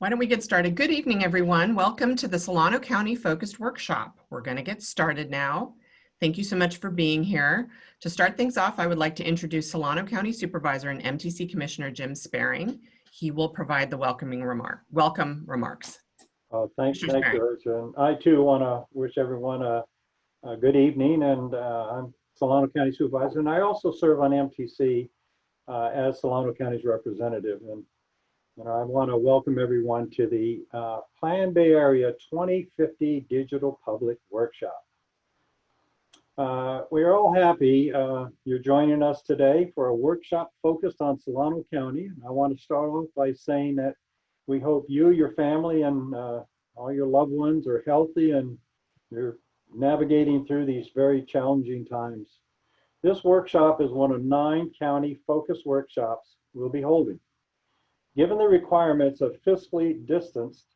Why don't we get started? Good evening, everyone. Welcome to the Solano County Focused Workshop. We're going to get started now. Thank you so much for being here. To start things off, I would like to introduce Solano County Supervisor and MTC Commissioner Jim Sparing. He will provide the welcome remarks. Thank you, Ursula. And I too want to wish everyone a good evening. And I'm Solano County Supervisor, and I also serve on MTC as Solano County's representative. And I want to welcome everyone to the Plan Bay Area 2050 Digital Public Workshop. We are all happy you're joining us today for a workshop focused on Solano County. And I want to start off by saying that we hope you, your family, and all your loved ones are healthy and you're navigating through these very challenging times. This workshop is one of 9 county focused workshops we'll be holding. Given the requirements of fiscally distanced,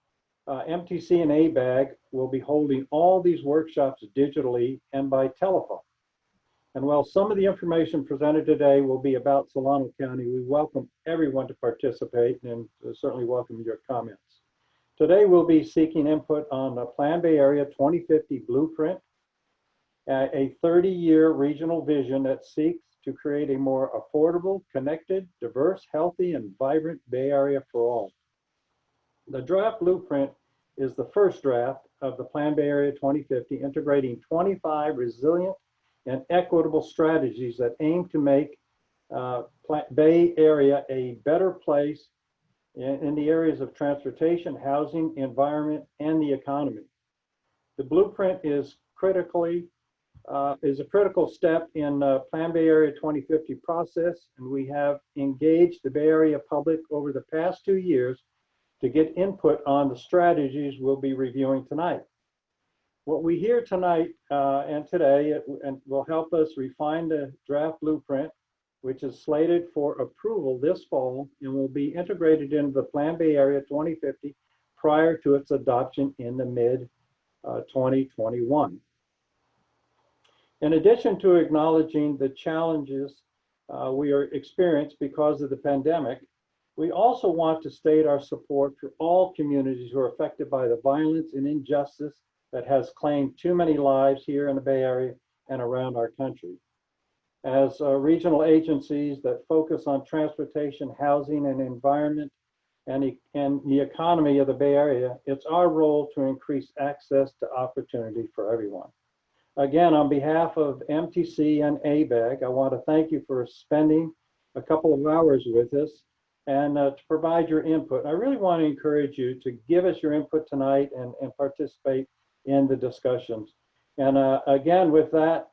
MTC and ABAG will be holding all these workshops digitally and by telephone. And while some of the information presented today will be about Solano County, we welcome everyone to participate and certainly welcome your comments. Today we'll be seeking input on the Plan Bay Area 2050 Blueprint, a 30-year regional vision that seeks to create a more affordable, connected, diverse, healthy, and vibrant Bay Area for all. The draft blueprint is the first draft of the Plan Bay Area 2050, integrating 25 resilient and equitable strategies that aim to make Bay Area a better place in the areas of transportation, housing, environment, and the economy. The blueprint is a critical step in the Plan Bay Area 2050 process, and we have engaged the Bay Area public over the past 2 years to get input on the strategies we'll be reviewing tonight. What we hear tonight and today will help us refine the draft blueprint, which is slated for approval this fall and will be integrated into the Plan Bay Area 2050 prior to its adoption in the mid-2021. In addition to acknowledging the challenges we are experiencing because of the pandemic, we also want to state our support for all communities who are affected by the violence and injustice that has claimed too many lives here in the Bay Area and around our country. As regional agencies that focus on transportation, housing, and environment, and the economy of the Bay Area, it's our role to increase access to opportunity for everyone. Again, on behalf of MTC and ABAG, I want to thank you for spending a couple of hours with us and to provide your input. I really want to encourage you to give us your input tonight and participate in the discussions. And again, with that,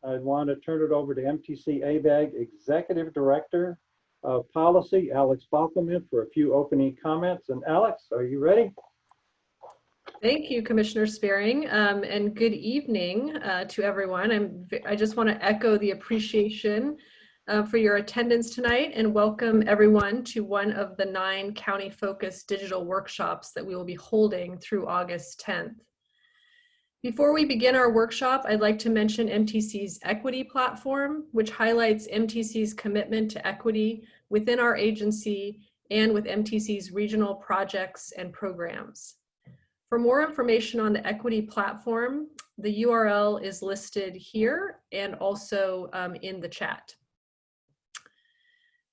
I want to turn it over to MTC ABAG Executive Director of Policy, Alex Bockelman, for a few opening comments. And Alex, are you ready? Thank you, Commissioner Sparing, and good evening to everyone. I just want to echo the appreciation for your attendance tonight and welcome everyone to one of the 9 county-focused digital workshops that we will be holding through August 10th. Before we begin our workshop, I'd like to mention MTC's equity platform, which highlights MTC's commitment to equity within our agency and with MTC's regional projects and programs. For more information on the equity platform, the URL is listed here and also in the chat.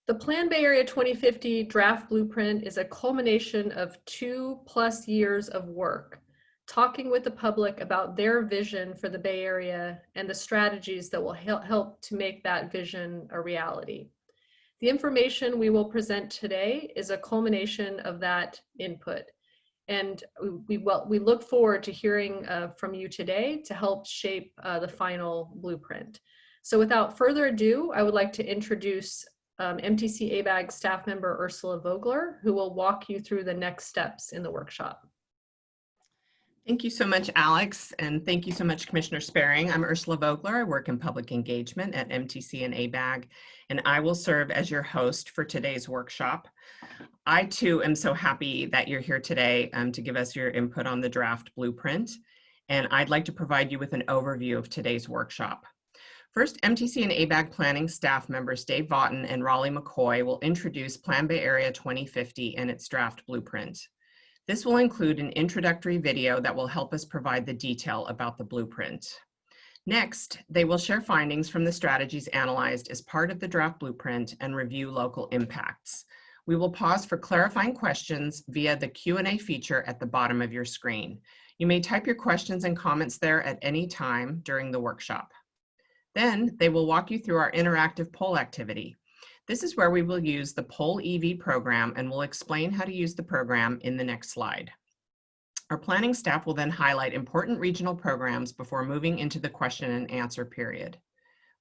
The Plan Bay Area 2050 draft blueprint is a culmination of 2+ years of work, talking with the public about their vision for the Bay Area and the strategies that will help to make that vision a reality. The information we will present today is a culmination of that input. And we look forward to hearing from you today to help shape the final blueprint. So without further ado, I would like to introduce MTC ABAG staff member Ursula Vogler, who will walk you through the next steps in the workshop. Thank you so much, Alex, and thank you so much, Commissioner Sparing. I'm Ursula Vogler. I work in public engagement at MTC and ABAG, and I will serve as your host for today's workshop. I too am so happy that you're here today to give us your input on the draft blueprint, and I'd like to provide you with an overview of today's workshop. First, MTC and ABAG planning staff members Dave Vaughton and Raleigh McCoy will introduce Plan Bay Area 2050 and its draft blueprint. This will include an introductory video that will help us provide the detail about the blueprint. Next, they will share findings from the strategies analyzed as part of the draft blueprint and review local impacts. We will pause for clarifying questions via the Q&A feature at the bottom of your screen. You may type your questions and comments there at any time during the workshop. Then they will walk you through our interactive poll activity. This is where we will use the Poll EV program and will explain how to use the program in the next slide. Our planning staff will then highlight important regional programs before moving into the question and answer period.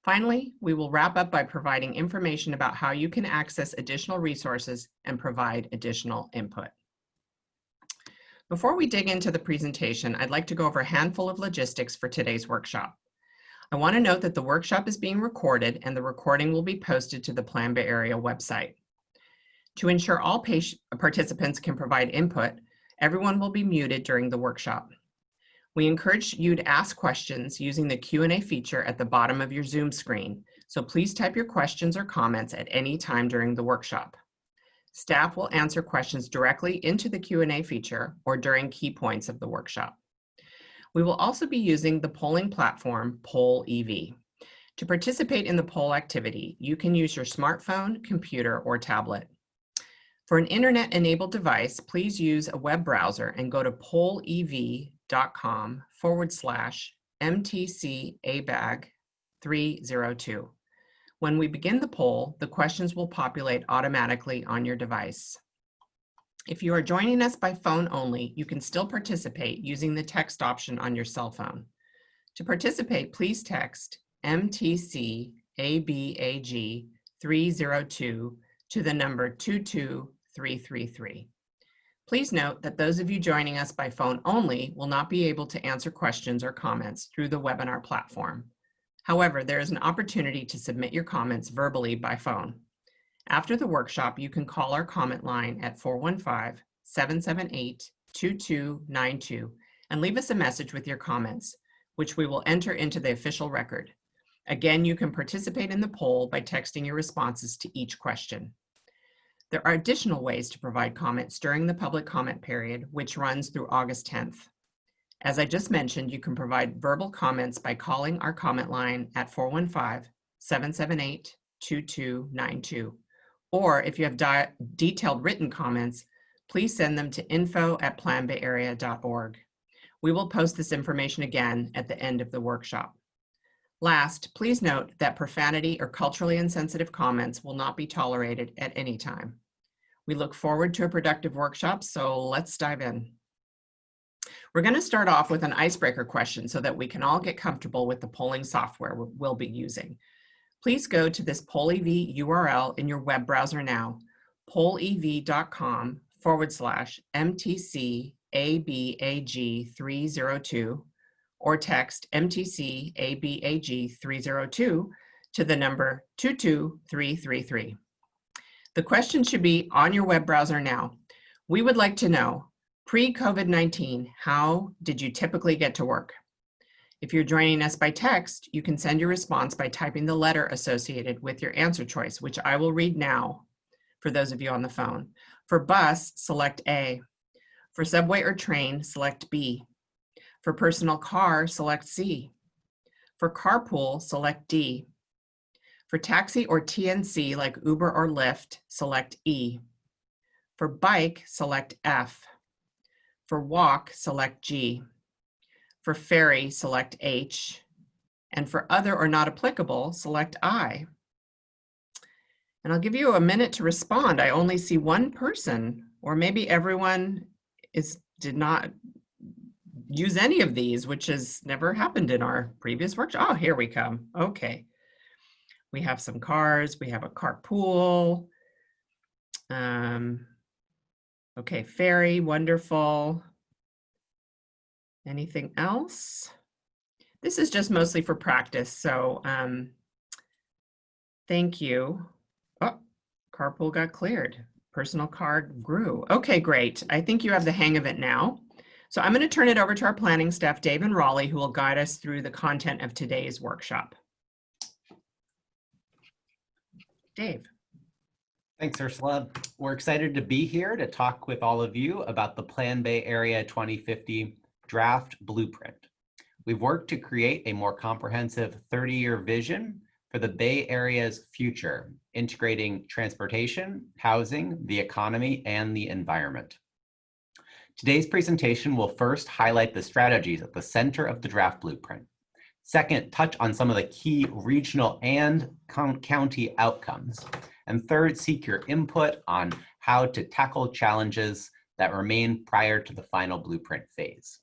Finally, we will wrap up by providing information about how you can access additional resources and provide additional input. Before we dig into the presentation, I'd like to go over a handful of logistics for today's workshop. I want to note that the workshop is being recorded and the recording will be posted to the Plan Bay Area website. To ensure all participants can provide input, everyone will be muted during the workshop. We encourage you to ask questions using the Q&A feature at the bottom of your Zoom screen, so please type your questions or comments at any time during the workshop. Staff will answer questions directly into the Q&A feature or during key points of the workshop. We will also be using the polling platform, Poll EV. To participate in the poll activity, you can use your smartphone, computer, or tablet. For an internet-enabled device, please use a web browser and go to pollev.com/MTCABAG302. When we begin the poll, the questions will populate automatically on your device. If you are joining us by phone only, you can still participate using the text option on your cell phone. To participate, please text MTCABAG302 to the number 22333. Please note that those of you joining us by phone only will not be able to answer questions or comments through the webinar platform. However, there is an opportunity to submit your comments verbally by phone. After the workshop, you can call our comment line at 415-778-2292 and leave us a message with your comments, which we will enter into the official record. Again, you can participate in the poll by texting your responses to each question. There are additional ways to provide comments during the public comment period, which runs through August 10th. As I just mentioned, you can provide verbal comments by calling our comment line at 415-778-2292. Or if you have detailed written comments, please send them to info@planbayarea.org. We will post this information again at the end of the workshop. Last, please note that profanity or culturally insensitive comments will not be tolerated at any time. We look forward to a productive workshop, so let's dive in. We're going to start off with an icebreaker question so that we can all get comfortable with the polling software we'll be using. Please go to this Poll EV URL in your web browser now, pollev.com/MTCABAG302, or text MTCABAG302 to the number 22333. The question should be on your web browser now. We would like to know, pre-COVID-19, how did you typically get to work? If you're joining us by text, you can send your response by typing the letter associated with your answer choice, which I will read now for those of you on the phone. For bus, select A. For subway or train, select B. For personal car, select C. For carpool, select D. For taxi or TNC like Uber or Lyft, select E. For bike, select F. For walk, select G. For ferry, select H. And for other or not applicable, select I. And I'll give you a minute to respond. I only see one person, or maybe everyone did not use any of these, which has never happened in our previous workshop. Oh, here we come. Okay. We have some cars. We have a carpool. Okay, ferry, wonderful. Anything else? This is just mostly for practice, so thank you. Oh, carpool got cleared. Personal car grew. Okay, great. I think you have the hang of it now. So I'm going to turn it over to our planning staff, Dave and Raleigh, who will guide us through the content of today's workshop. Dave. Thanks, Ursula. We're excited to be here to talk with all of you about the Plan Bay Area 2050 Draft Blueprint. We've worked to create a more comprehensive 30-year vision for the Bay Area's future, integrating transportation, housing, the economy, and the environment. Today's presentation will first highlight the strategies at the center of the draft blueprint. Second, touch on some of the key regional and county outcomes. And third, seek your input on how to tackle challenges that remain prior to the final blueprint phase.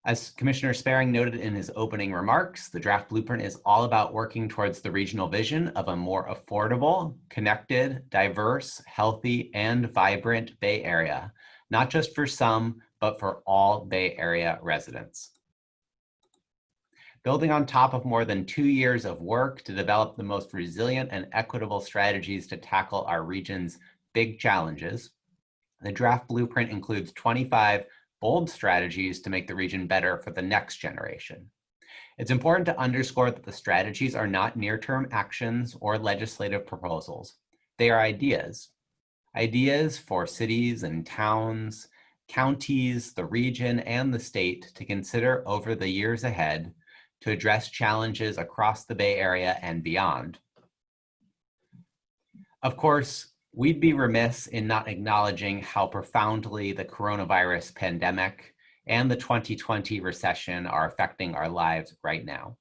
As Commissioner Sparing noted in his opening remarks, the draft blueprint is all about working towards the regional vision of a more affordable, connected, diverse, healthy, and vibrant Bay Area, not just for some, but for all Bay Area residents. Building on top of more than 2 years of work to develop the most resilient and equitable strategies to tackle our region's big challenges, the draft blueprint includes 25 bold strategies to make the region better for the next generation. It's important to underscore that the strategies are not near-term actions or legislative proposals. They are ideas. Ideas for cities and towns, counties, the region, and the state to consider over the years ahead to address challenges across the Bay Area and beyond. Of course, we'd be remiss in not acknowledging how profoundly the coronavirus pandemic and the 2020 recession are affecting our lives right now.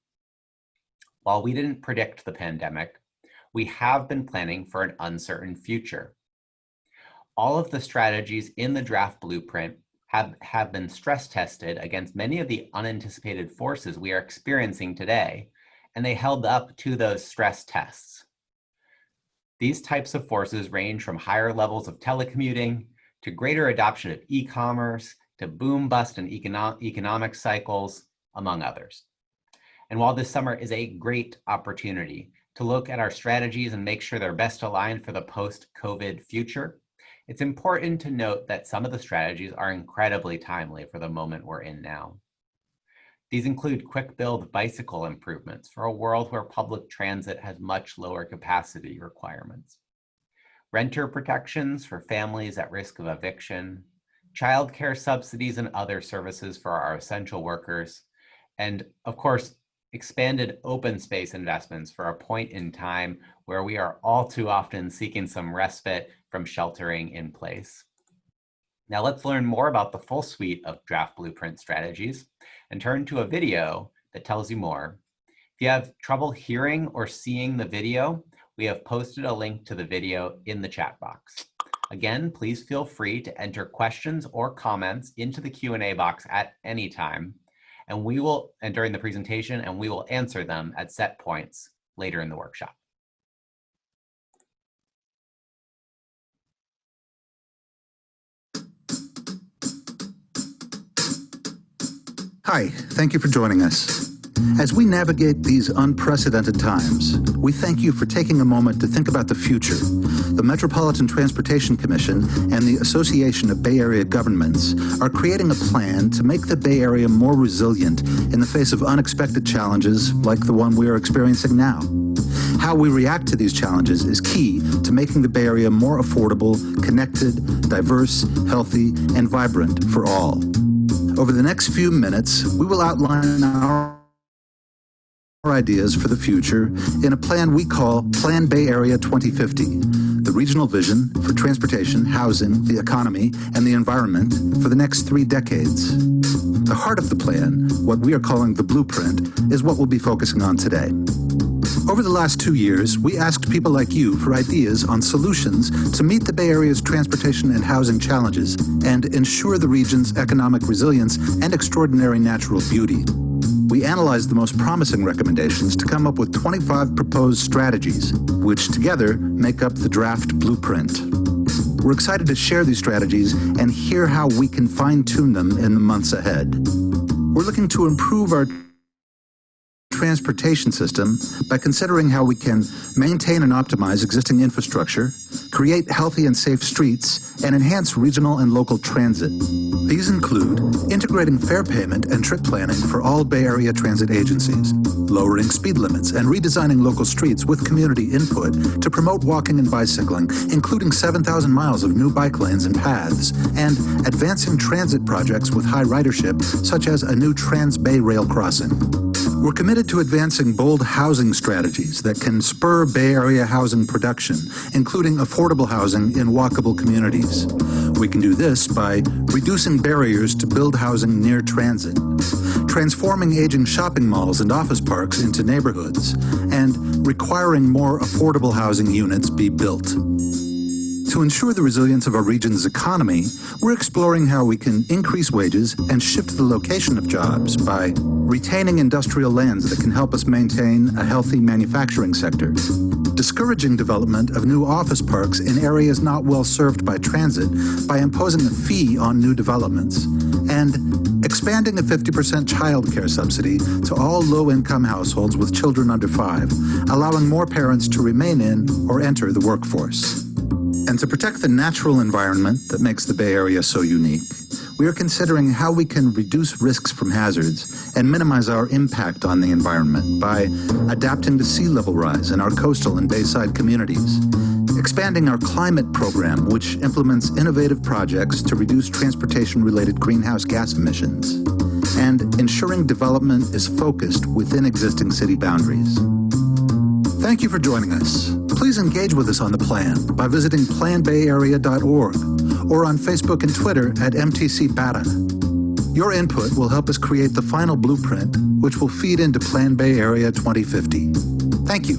While we didn't predict the pandemic, we have been planning for an uncertain future. All of the strategies in the draft blueprint have been stress tested against many of the unanticipated forces we are experiencing today, and they held up to those stress tests. These types of forces range from higher levels of telecommuting to greater adoption of e-commerce to boom, bust, and economic cycles, among others. And while this summer is a great opportunity to look at our strategies and make sure they're best aligned for the post-COVID future, it's important to note that some of the strategies are incredibly timely for the moment we're in now. These include quick build bicycle improvements for a world where public transit has much lower capacity requirements, renter protections for families at risk of eviction, childcare subsidies and other services for our essential workers, and of course, expanded open space investments for a point in time where we are all too often seeking some respite from sheltering in place. Now let's learn more about the full suite of draft blueprint strategies and turn to a video that tells you more. If you have trouble hearing or seeing the video, we have posted a link to the video in the chat box. Again, please feel free to enter questions or comments into the Q&A box at any time, and during the presentation, and we will answer them at set points later in the workshop. Hi, thank you for joining us. As we navigate these unprecedented times, we thank you for taking a moment to think about the future. The Metropolitan Transportation Commission and the Association of Bay Area Governments are creating a plan to make the Bay Area more resilient in the face of unexpected challenges like the one we are experiencing now. How we react to these challenges is key to making the Bay Area more affordable, connected, diverse, healthy, and vibrant for all. Over the next few minutes, we will outline our ideas for the future in a plan we call Plan Bay Area 2050, the regional vision for transportation, housing, the economy, and the environment for the next 3 decades. The heart of the plan, what we are calling the blueprint, is what we'll be focusing on today. Over the last 2 years, we asked people like you for ideas on solutions to meet the Bay Area's transportation and housing challenges and ensure the region's economic resilience and extraordinary natural beauty. We analyzed the most promising recommendations to come up with 25 proposed strategies, which together make up the draft blueprint. We're excited to share these strategies and hear how we can fine-tune them in the months ahead. We're looking to improve our transportation system by considering how we can maintain and optimize existing infrastructure, create healthy and safe streets, and enhance regional and local transit. These include integrating fare payment and trip planning for all Bay Area transit agencies, lowering speed limits and redesigning local streets with community input to promote walking and bicycling, including 7,000 miles of new bike lanes and paths, and advancing transit projects with high ridership, such as a new Trans-Bay rail crossing. We're committed to advancing bold housing strategies that can spur Bay Area housing production, including affordable housing in walkable communities. We can do this by reducing barriers to build housing near transit, transforming aging shopping malls and office parks into neighborhoods, and requiring more affordable housing units be built. To ensure the resilience of our region's economy, we're exploring how we can increase wages and shift the location of jobs by retaining industrial lands that can help us maintain a healthy manufacturing sector, discouraging development of new office parks in areas not well served by transit by imposing a fee on new developments, and expanding a 50% child care subsidy to all low-income households with children under 5, allowing more parents to remain in or enter the workforce. And to protect the natural environment that makes the Bay Area so unique, we are considering how we can reduce risks from hazards and minimize our impact on the environment by adapting to sea level rise in our coastal and bayside communities, expanding our climate program, which implements innovative projects to reduce transportation-related greenhouse gas emissions, and ensuring development is focused within existing city boundaries. Thank you for joining us. Please engage with us on the plan by visiting planbayarea.org or on Facebook and Twitter at MTC BATA. Your input will help us create the final blueprint, which will feed into Plan Bay Area 2050. Thank you.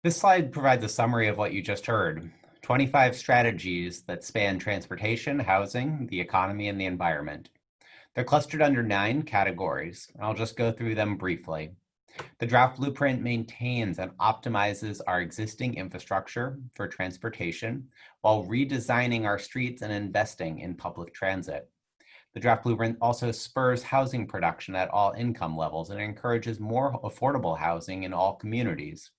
This slide provides a summary of what you just heard. 25 strategies that span transportation, housing, the economy, and the environment. They're clustered under 9 categories, and I'll just go through them briefly. The draft blueprint maintains and optimizes our existing infrastructure for transportation while redesigning our streets and investing in public transit. The draft blueprint also spurs housing production at all income levels and encourages more affordable housing in all communities.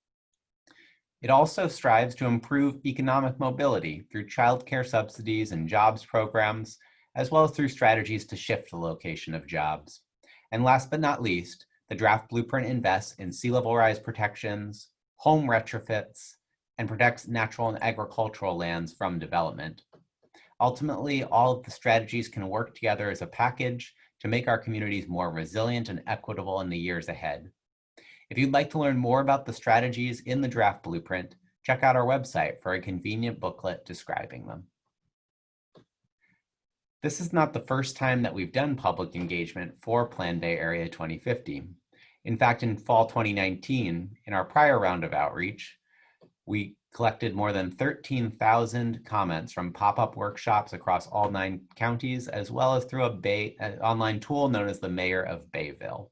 It also strives to improve economic mobility through childcare subsidies and jobs programs, as well as through strategies to shift the location of jobs. And last but not least, the draft blueprint invests in sea level rise protections, home retrofits, and protects natural and agricultural lands from development. Ultimately, all of the strategies can work together as a package to make our communities more resilient and equitable in the years ahead. If you'd like to learn more about the strategies in the draft blueprint, check out our website for a convenient booklet describing them. This is not the first time that we've done public engagement for Plan Bay Area 2050. In fact, in fall 2019, in our prior round of outreach, we collected more than 13,000 comments from pop-up workshops across all 9 counties, as well as through an online tool known as the Mayor of Bayville.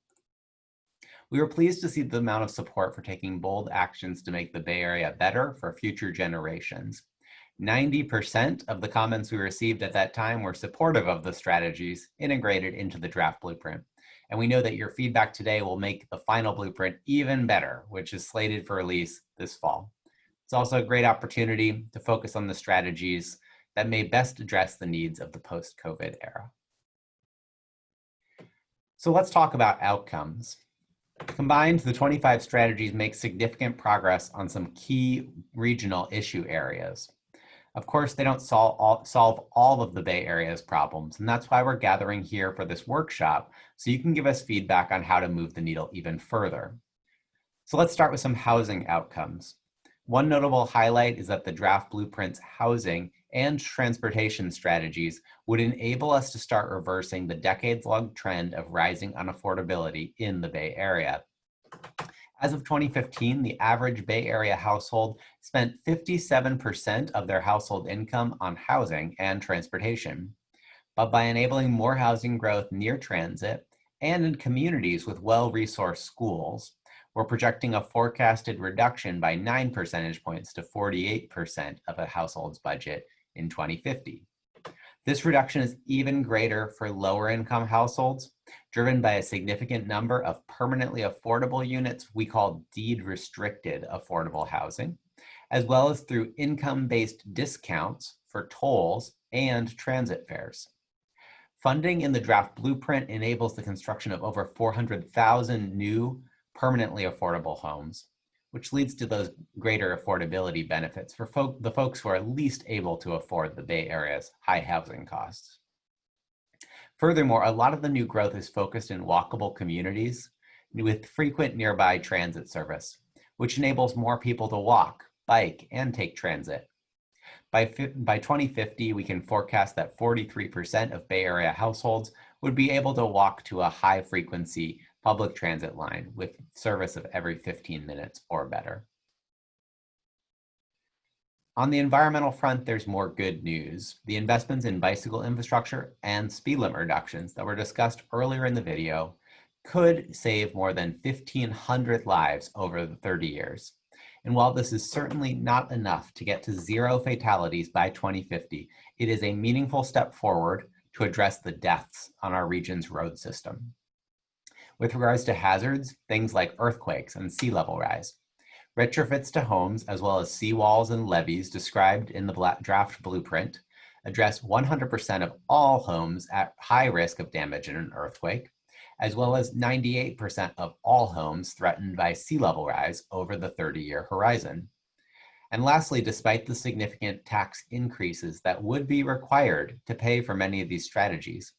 We were pleased to see the amount of support for taking bold actions to make the Bay Area better for future generations. 90% of the comments we received at that time were supportive of the strategies integrated into the draft blueprint. And we know that your feedback today will make the final blueprint even better, which is slated for release this fall. It's also a great opportunity to focus on the strategies that may best address the needs of the post-COVID era. So let's talk about outcomes. Combined, the 25 strategies make significant progress on some key regional issue areas. Of course, they don't solve all of the Bay Area's problems, and that's why we're gathering here for this workshop, so you can give us feedback on how to move the needle even further. So let's start with some housing outcomes. One notable highlight is that the draft blueprint's housing and transportation strategies would enable us to start reversing the decades-long trend of rising unaffordability in the Bay Area. As of 2015, the average Bay Area household spent 57% of their household income on housing and transportation. But by enabling more housing growth near transit and in communities with well-resourced schools, we're projecting a forecasted reduction by 9 percentage points to 48% of a household's budget in 2050. This reduction is even greater for lower income households, driven by a significant number of permanently affordable units we call deed restricted affordable housing, as well as through income-based discounts for tolls and transit fares. Funding in the draft blueprint enables the construction of over 400,000 new permanently affordable homes, which leads to those greater affordability benefits for the folks who are least able to afford the Bay Area's high housing costs. Furthermore, a lot of the new growth is focused in walkable communities with frequent nearby transit service, which enables more people to walk, bike, and take transit. By 2050, we can forecast that 43% of Bay Area households would be able to walk to a high frequency public transit line with service of every 15 minutes or better. On the environmental front, there's more good news. The investments in bicycle infrastructure and speed limit reductions that were discussed earlier in the video could save more than 1,500 lives over the 30 years. And while this is certainly not enough to get to 0 fatalities by 2050, it is a meaningful step forward to address the deaths on our region's road system. With regards to hazards, things like earthquakes and sea level rise, retrofits to homes as well as seawalls and levees described in the draft blueprint address 100% of all homes at high risk of damage in an earthquake, as well as 98% of all homes threatened by sea level rise over the 30-year horizon. And lastly, despite the significant tax increases that would be required to pay for many of these strategies,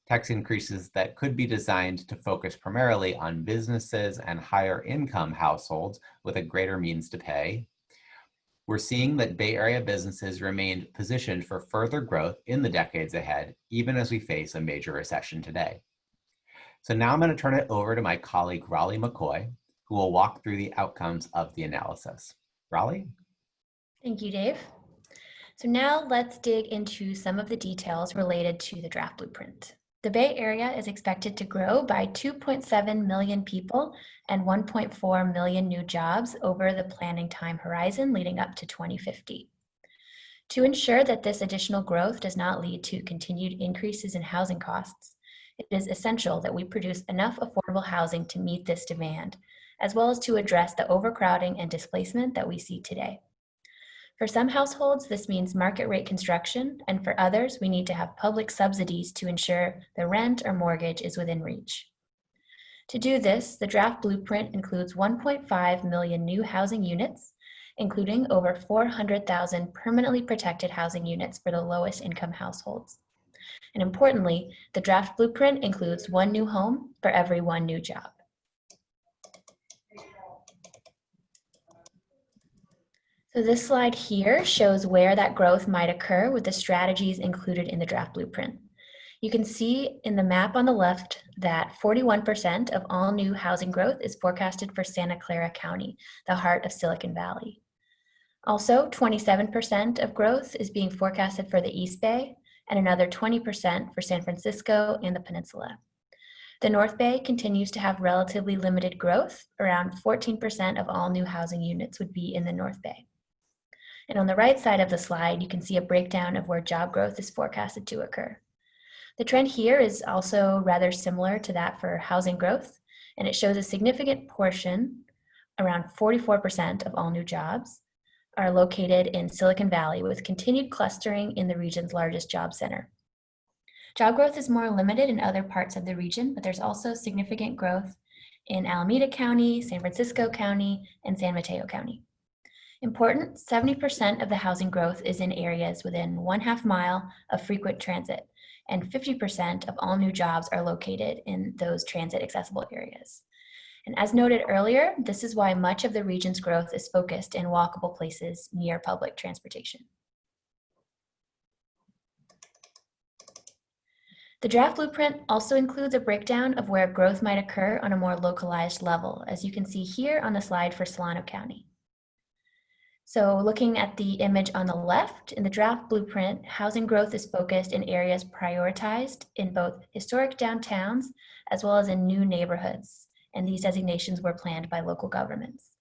tax increases that could be designed to focus primarily on businesses and higher income households with a greater means to pay, we're seeing that Bay Area businesses remain positioned for further growth in the decades ahead, even as we face a major recession today. So now I'm going to turn it over to my colleague, Raleigh McCoy, who will walk through the outcomes of the analysis. Raleigh? Thank you, Dave. So now let's dig into some of the details related to the draft blueprint. The Bay Area is expected to grow by 2.7 million people and 1.4 million new jobs over the planning time horizon leading up to 2050. To ensure that this additional growth does not lead to continued increases in housing costs, it is essential that we produce enough affordable housing to meet this demand, as well as to address the overcrowding and displacement that we see today. For some households, this means market rate construction, and for others, we need to have public subsidies to ensure the rent or mortgage is within reach. To do this, the draft blueprint includes 1.5 million new housing units, including over 400,000 permanently protected housing units for the lowest income households. And importantly, the draft blueprint includes 1 new home for every 1 new job. So this slide here shows where that growth might occur with the strategies included in the draft blueprint. You can see in the map on the left that 41% of all new housing growth is forecasted for Santa Clara County, the heart of Silicon Valley. Also, 27% of growth is being forecasted for the East Bay and another 20% for San Francisco and the Peninsula. The North Bay continues to have relatively limited growth. Around 14% of all new housing units would be in the North Bay. And on the right side of the slide, you can see a breakdown of where job growth is forecasted to occur. The trend here is also rather similar to that for housing growth, and it shows a significant portion, around 44% of all new jobs, are located in Silicon Valley, with continued clustering in the region's largest job center. Job growth is more limited in other parts of the region, but there's also significant growth in Alameda County, San Francisco County, and San Mateo County. Important, 70% of the housing growth is in areas within 1/2 mile of frequent transit, and 50% of all new jobs are located in those transit accessible areas. And as noted earlier, this is why much of the region's growth is focused in walkable places near public transportation. The draft blueprint also includes a breakdown of where growth might occur on a more localized level, as you can see here on the slide for Solano County. So looking at the image on the left, in the draft blueprint, housing growth is focused in areas prioritized in both historic downtowns as well as in new neighborhoods, and these designations were planned by local governments.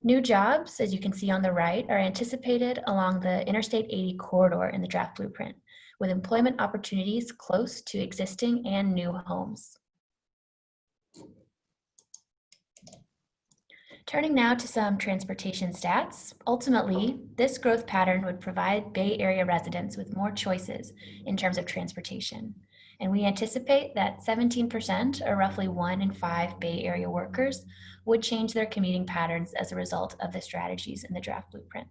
New jobs, as you can see on the right, are anticipated along the Interstate 80 corridor in the draft blueprint, with employment opportunities close to existing and new homes. Turning now to some transportation stats, ultimately, this growth pattern would provide Bay Area residents with more choices in terms of transportation. And we anticipate that 17%, or roughly 1 in 5 Bay Area workers, would change their commuting patterns as a result of the strategies in the draft blueprint.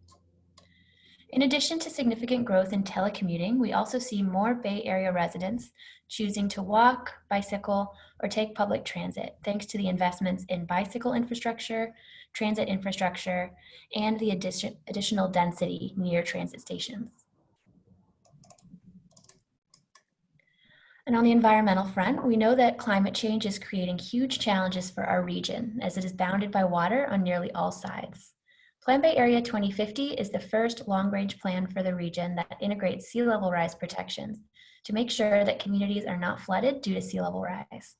In addition to significant growth in telecommuting, we also see more Bay Area residents choosing to walk, bicycle, or take public transit, thanks to the investments in bicycle infrastructure, transit infrastructure, and the additional density near transit stations. And on the environmental front, we know that climate change is creating huge challenges for our region, as it is bounded by water on nearly all sides. Plan Bay Area 2050 is the first long-range plan for the region that integrates sea level rise protections to make sure that communities are not flooded due to sea level rise.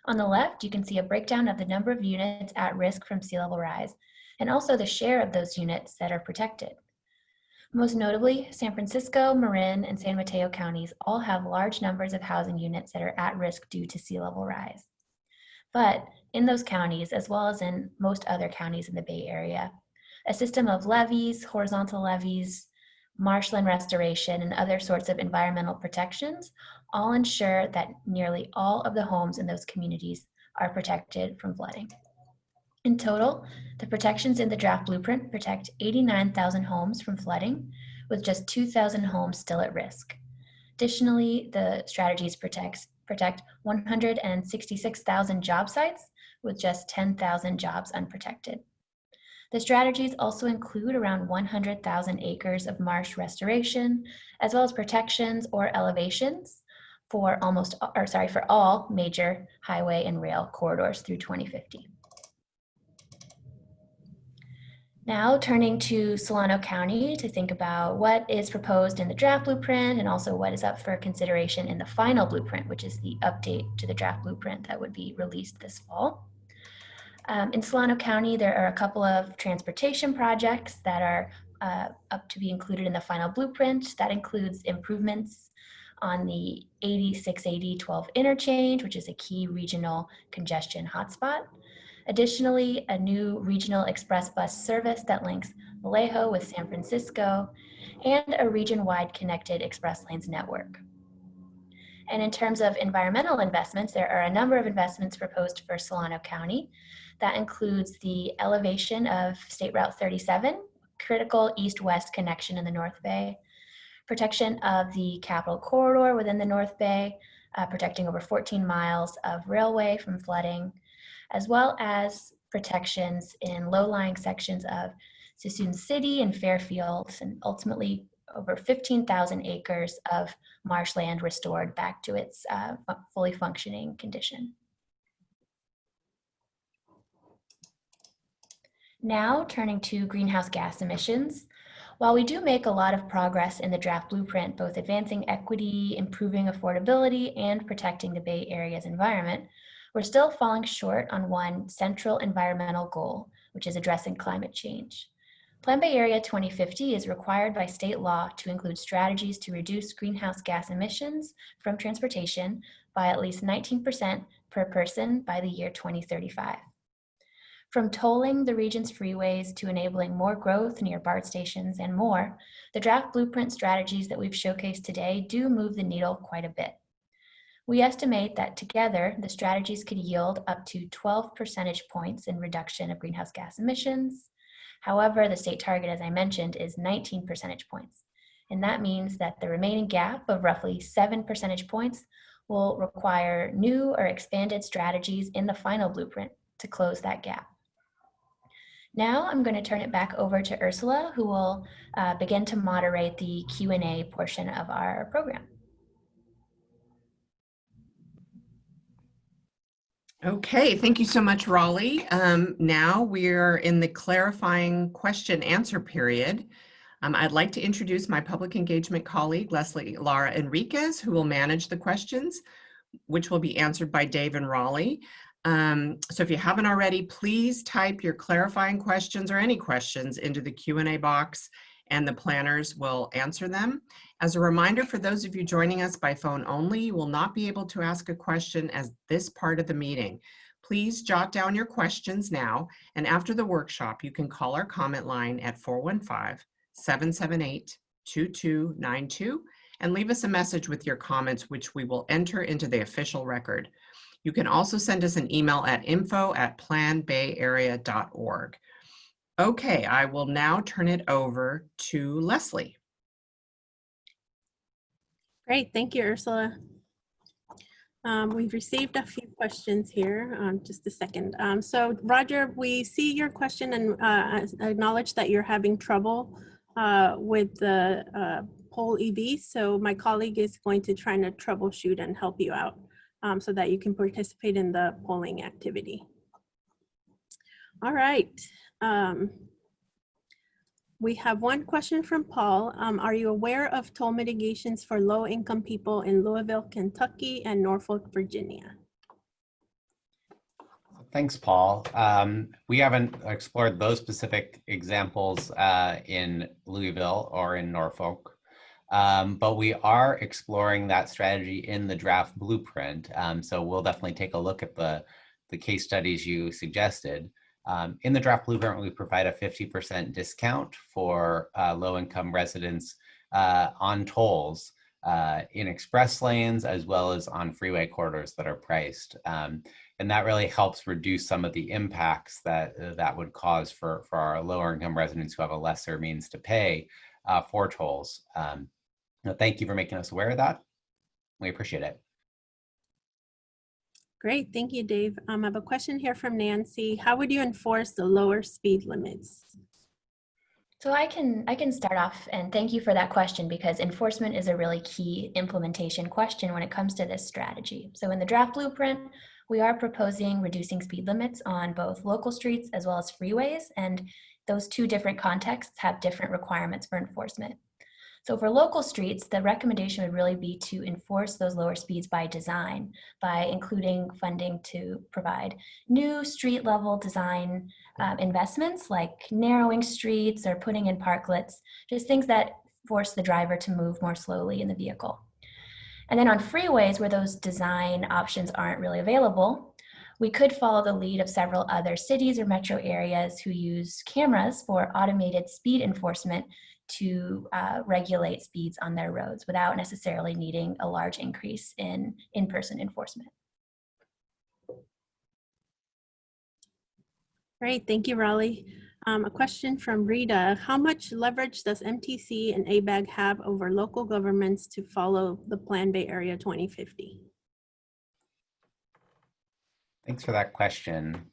On the left, you can see a breakdown of the number of units at risk from sea level rise, and also the share of those units that are protected. Most notably, San Francisco, Marin, and San Mateo counties all have large numbers of housing units that are at risk due to sea level rise. But in those counties, as well as in most other counties in the Bay Area, a system of levees, horizontal levees, marshland restoration, and other sorts of environmental protections all ensure that nearly all of the homes in those communities are protected from flooding. In total, the protections in the draft blueprint protect 89,000 homes from flooding, with just 2,000 homes still at risk. Additionally, the strategies protect 166,000 job sites, with just 10,000 jobs unprotected. The strategies also include around 100,000 acres of marsh restoration, as well as protections or elevations for all major highway and rail corridors through 2050. Now turning to Solano County to think about what is proposed in the draft blueprint and also what is up for consideration in the final blueprint, which is the update to the draft blueprint that would be released this fall. In Solano County, there are a couple of transportation projects that are up to be included in the final blueprint. That includes improvements on the 8680-12 interchange, which is a key regional congestion hotspot. Additionally, a new regional express bus service that links Vallejo with San Francisco, and a region-wide connected express lanes network. And in terms of environmental investments, there are a number of investments proposed for Solano County. That includes the elevation of State Route 37, critical east-west connection in the North Bay, protection of the Capitol Corridor within the North Bay, protecting over 14 miles of railway from flooding, as well as protections in low-lying sections of Suisun City and Fairfield, and ultimately over 15,000 acres of marshland restored back to its fully functioning condition. Now turning to greenhouse gas emissions. While we do make a lot of progress in the draft blueprint, both advancing equity, improving affordability, and protecting the Bay Area's environment, we're still falling short on one central environmental goal, which is addressing climate change. Plan Bay Area 2050 is required by state law to include strategies to reduce greenhouse gas emissions from transportation by at least 19% per person by the year 2035. From tolling the region's freeways to enabling more growth near BART stations and more, the draft blueprint strategies that we've showcased today do move the needle quite a bit. We estimate that together, the strategies could yield up to 12 percentage points in reduction of greenhouse gas emissions. However, the state target, as I mentioned, is 19 percentage points. And that means that the remaining gap of roughly 7 percentage points will require new or expanded strategies in the final blueprint to close that gap. Now I'm going to turn it back over to Ursula, who will begin to moderate the Q&A portion of our program. Okay, thank you so much, Raleigh. Now we're in the clarifying question answer period. I'd like to introduce my public engagement colleague, Leslie Lara Enriquez, who will manage the questions, which will be answered by Dave and Raleigh. So if you haven't already, please type your clarifying questions or any questions into the Q&A box, and the planners will answer them. As a reminder, for those of you joining us by phone only, you will not be able to ask a question as this part of the meeting. Please jot down your questions now, and after the workshop, you can call our comment line at 415-778-2292 and leave us a message with your comments, which we will enter into the official record. You can also send us an email at info@planbayarea.org. Okay, I will now turn it over to Leslie. Great, thank you, Ursula. We've received a few questions here. Just a second. So Roger, we see your question and acknowledge that you're having trouble with the poll EV. So my colleague is going to try to troubleshoot and help you out so that you can participate in the polling activity. All right. We have one question from Paul. Are you aware of toll mitigations for low-income people in Louisville, Kentucky and Norfolk, Virginia? Thanks, Paul. We haven't explored those specific examples in Louisville or in Norfolk, but we are exploring that strategy in the draft blueprint. So we'll definitely take a look at the case studies you suggested. In the draft blueprint, we provide a 50% discount for low-income residents on tolls in express lanes, as well as on freeway corridors that are priced. And that really helps reduce some of the impacts that would cause for our lower-income residents who have a lesser means to pay for tolls. Thank you for making us aware of that. We appreciate it. Great, thank you, Dave. I have a question here from Nancy. How would you enforce the lower speed limits? So I can start off, and thank you for that question, because enforcement is a really key implementation question when it comes to this strategy. So in the draft blueprint, we are proposing reducing speed limits on both local streets as well as freeways, and those two different contexts have different requirements for enforcement. So for local streets, the recommendation would really be to enforce those lower speeds by design, by including funding to provide new street level design investments like narrowing streets or putting in parklets, just things that force the driver to move more slowly in the vehicle. And then on freeways where those design options aren't really available, we could follow the lead of several other cities or metro areas who use cameras for automated speed enforcement to regulate speeds on their roads without necessarily needing a large increase in in-person enforcement. Great, thank you, Raleigh. A question from Rita. How much leverage does MTC and ABAG have over local governments to follow the Plan Bay Area 2050? Thanks for that question.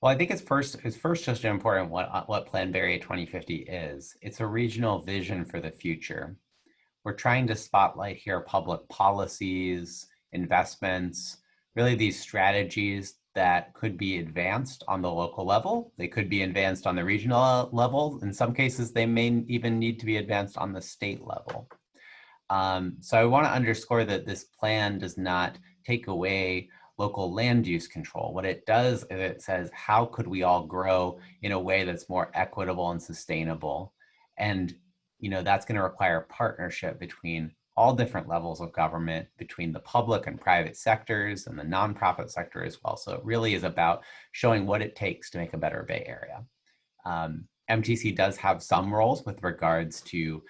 Well, I think it's first just important what Plan Bay Area 2050 is. It's a regional vision for the future. We're trying to spotlight here public policies, investments, really these strategies that could be advanced on the local level. They could be advanced on the regional level. In some cases, they may even need to be advanced on the state level. So I want to underscore that this plan does not take away local land use control. What it does is it says, how could we all grow in a way that's more equitable and sustainable? And that's going to require partnership between all different levels of government, between the public and private sectors and the nonprofit sector as well. So it really is about showing what it takes to make a better Bay Area. MTC does have some roles with regards to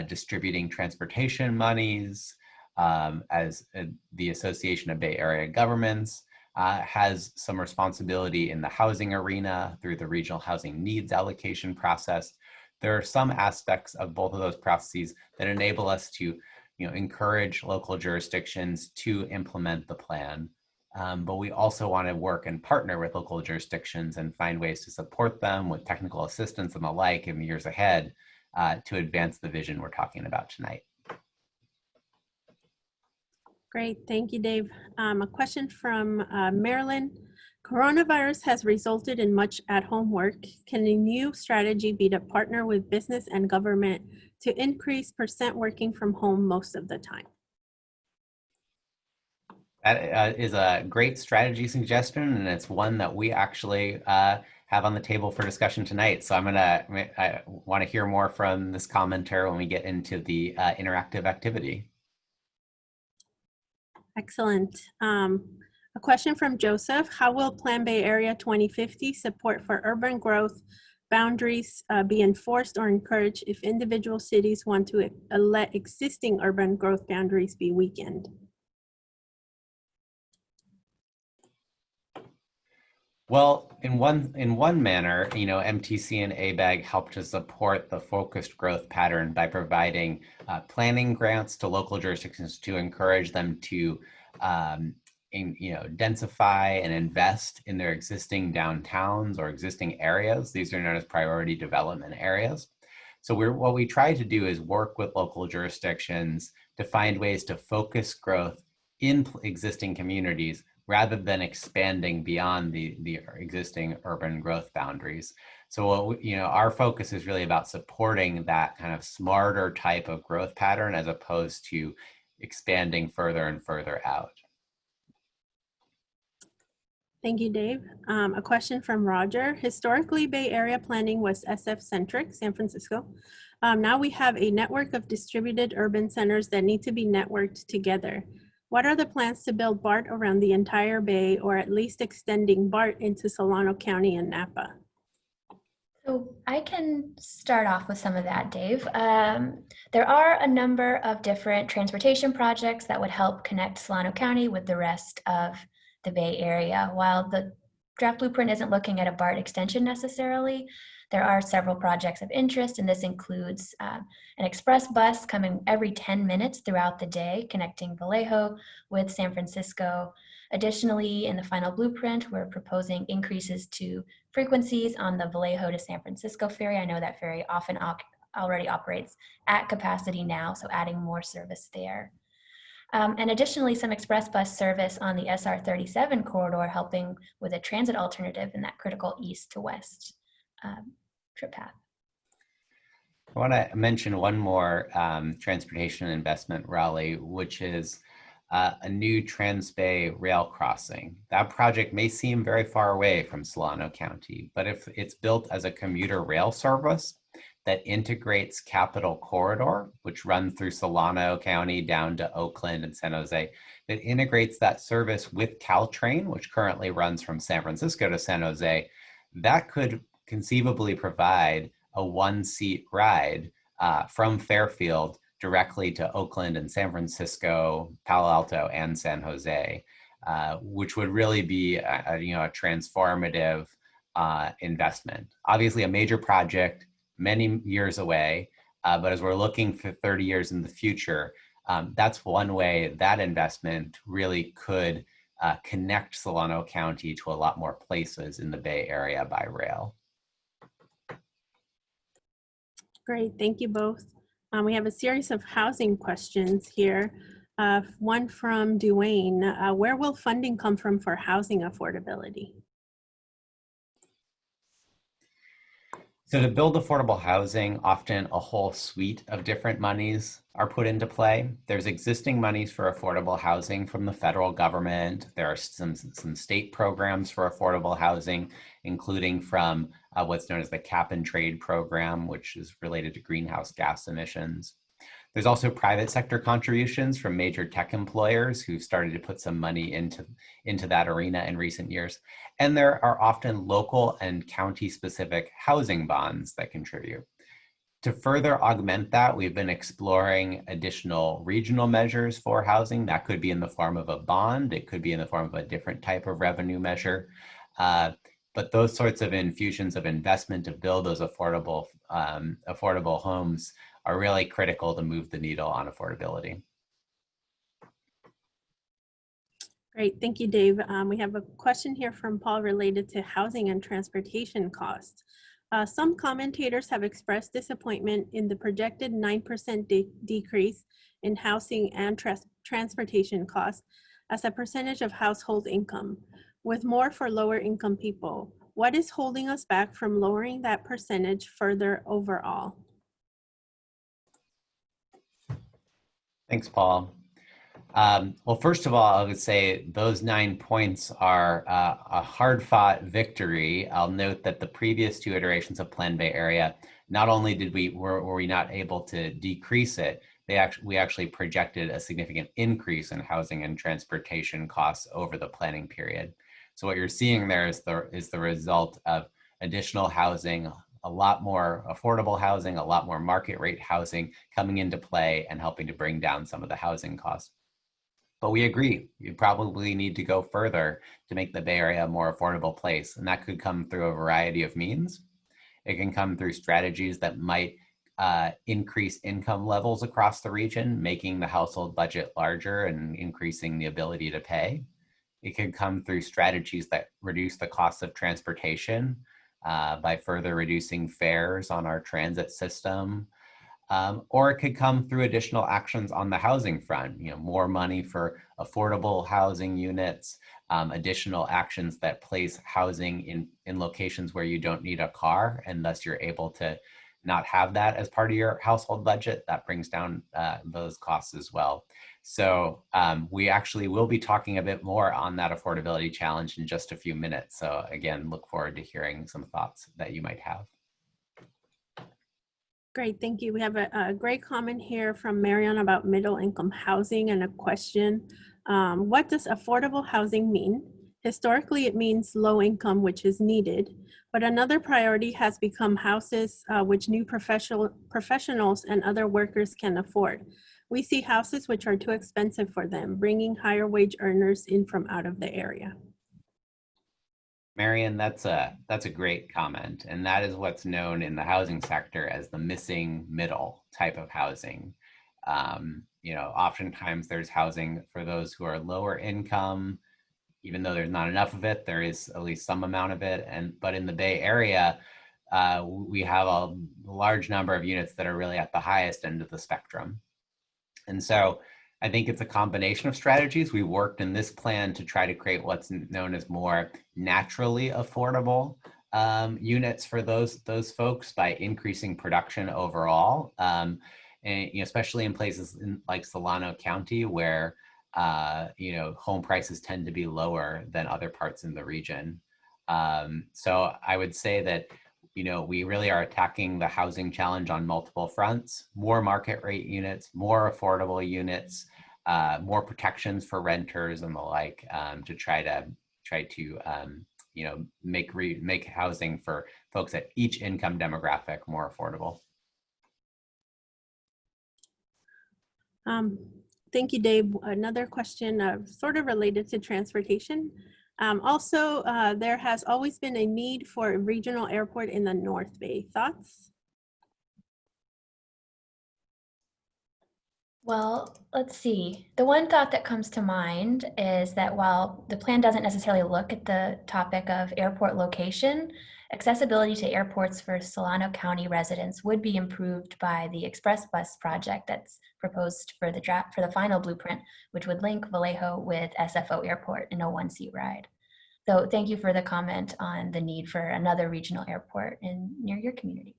distributing transportation monies, as the Association of Bay Area Governments has some responsibility in the housing arena through the regional housing needs allocation process. There are some aspects of both of those processes that enable us to encourage local jurisdictions to implement the plan. But we also want to work and partner with local jurisdictions and find ways to support them with technical assistance and the like in the years ahead to advance the vision we're talking about tonight. Great, thank you, Dave. A question from Marilyn. Coronavirus has resulted in much at-home work. Can a new strategy be to partner with business and government to increase % working from home most of the time? That is a great strategy suggestion, and it's one that we actually have on the table for discussion tonight. So I want to hear more from this commenter when we get into the interactive activity. Excellent. A question from Joseph. How will Plan Bay Area 2050 support for urban growth boundaries be enforced or encouraged if individual cities want to let existing urban growth boundaries be weakened? Well, in one manner, MTC and ABAG help to support the focused growth pattern by providing planning grants to local jurisdictions to encourage them to densify and invest in their existing downtowns or existing areas. These are known as priority development areas. So what we try to do is work with local jurisdictions to find ways to focus growth in existing communities rather than expanding beyond the existing urban growth boundaries. So our focus is really about supporting that kind of smarter type of growth pattern as opposed to expanding further and further out. Thank you, Dave. A question from Roger. Historically, Bay Area planning was SF-centric, San Francisco. Now we have a network of distributed urban centers that need to be networked together. What are the plans to build BART around the entire Bay, or at least extending BART into Solano County and Napa? So I can start off with some of that, Dave. There are a number of different transportation projects that would help connect Solano County with the rest of the Bay Area. While the draft blueprint isn't looking at a BART extension necessarily, there are several projects of interest, and this includes an express bus coming every 10 minutes throughout the day, connecting Vallejo with San Francisco. Additionally, in the final blueprint, we're proposing increases to frequencies on the Vallejo to San Francisco ferry. I know that ferry often already operates at capacity now, so adding more service there. And additionally, some express bus service on the SR 37 corridor, helping with a transit alternative in that critical east to west trip path. I want to mention one more transportation investment, Raleigh, which is a new Trans-Bay rail crossing. That project may seem very far away from Solano County, but if it's built as a commuter rail service that integrates Capital Corridor, which runs through Solano County down to Oakland and San Jose, that integrates that service with Caltrain, which currently runs from San Francisco to San Jose, that could conceivably provide a one-seat ride from Fairfield directly to Oakland and San Francisco, Palo Alto, and San Jose, which would really be a transformative investment. Obviously a major project, many years away, but as we're looking for 30 years in the future, that's one way that investment really could connect Solano County to a lot more places in the Bay Area by rail. Great, thank you both. We have a series of housing questions here. One from Duane. Where will funding come from for housing affordability? So to build affordable housing, often a whole suite of different monies are put into play. There's existing monies for affordable housing from the federal government. There are some state programs for affordable housing, including from what's known as the Cap and Trade program, which is related to greenhouse gas emissions. There's also private sector contributions from major tech employers who've started to put some money into that arena in recent years. And there are often local and county-specific housing bonds that contribute. To further augment that, we've been exploring additional regional measures for housing. That could be in the form of a bond. It could be in the form of a different type of revenue measure. But those sorts of infusions of investment to build those affordable homes are really critical to move the needle on affordability. Great, thank you, Dave. We have a question here from Paul related to housing and transportation costs. Some commentators have expressed disappointment in the projected 9% decrease in housing and transportation costs as a percentage of household income, with more for lower income people. What is holding us back from lowering that percentage further overall? Thanks, Paul. Well, first of all, I would say those 9 points are a hard-fought victory. I'll note that the previous 2 iterations of Plan Bay Area, not only were we not able to decrease it, we actually projected a significant increase in housing and transportation costs over the planning period. So what you're seeing there is the result of additional housing, a lot more affordable housing, a lot more market rate housing coming into play and helping to bring down some of the housing costs. But we agree, you probably need to go further to make the Bay Area a more affordable place. And that could come through a variety of means. It can come through strategies that might increase income levels across the region, making the household budget larger and increasing the ability to pay. It can come through strategies that reduce the cost of transportation by further reducing fares on our transit system. Or it could come through additional actions on the housing front, more money for affordable housing units, additional actions that place housing in locations where you don't need a car, and thus you're able to not have that as part of your household budget. That brings down those costs as well. So we actually will be talking a bit more on that affordability challenge in just a few minutes. So again, look forward to hearing some thoughts that you might have. Great, thank you. We have a great comment here from Marion about middle income housing and a question. What does affordable housing mean? Historically, it means low income, which is needed, but another priority has become houses which new professionals and other workers can afford. We see houses which are too expensive for them, bringing higher wage earners in from out of the area. Marion, that's a great comment. And that is what's known in the housing sector as the missing middle type of housing. Oftentimes there's housing for those who are lower income, even though there's not enough of it, there is at least some amount of it. But in the Bay Area, we have a large number of units that are really at the highest end of the spectrum. And so I think it's a combination of strategies. We worked in this plan to try to create what's known as more naturally affordable units for those folks by increasing production overall, and especially in places like Solano County where home prices tend to be lower than other parts in the region. So I would say that we really are attacking the housing challenge on multiple fronts: more market rate units, more affordable units, more protections for renters and the like, to try to make housing for folks at each income demographic more affordable. Thank you, Dave. Another question sort of related to transportation. Also, there has always been a need for a regional airport in the North Bay. Thoughts? Well, let's see. The one thought that comes to mind is that while the plan doesn't necessarily look at the topic of airport location, accessibility to airports for Solano County residents would be improved by the Express Bus project that's proposed for the final blueprint, which would link Vallejo with SFO Airport in a one-seat ride. So thank you for the comment on the need for another regional airport near your community.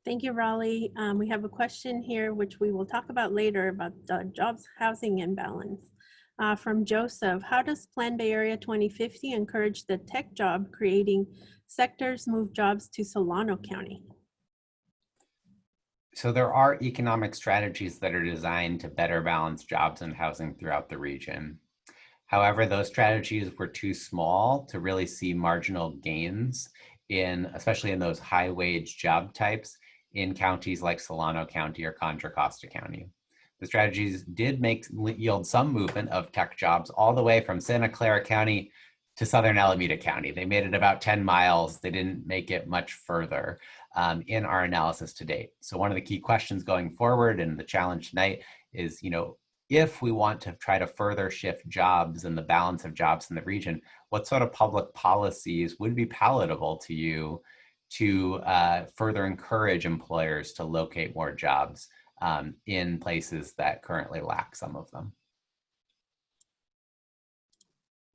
Thank you, Raleigh. We have a question here, which we will talk about later, about jobs, housing, and balance. From Joseph: how does Plan Bay Area 2050 encourage the tech job creating sectors move jobs to Solano County? So there are economic strategies that are designed to better balance jobs and housing throughout the region. However, those strategies were too small to really see marginal gains especially in those high wage job types in counties like Solano County or Contra Costa County. The strategies did yield some movement of tech jobs all the way from Santa Clara County to Southern Alameda County. They made it about 10 miles. They didn't make it much further in our analysis to date. So one of the key questions going forward and the challenge tonight is, if we want to try to further shift jobs and the balance of jobs in the region, what sort of public policies would be palatable to you to further encourage employers to locate more jobs in places that currently lack some of them?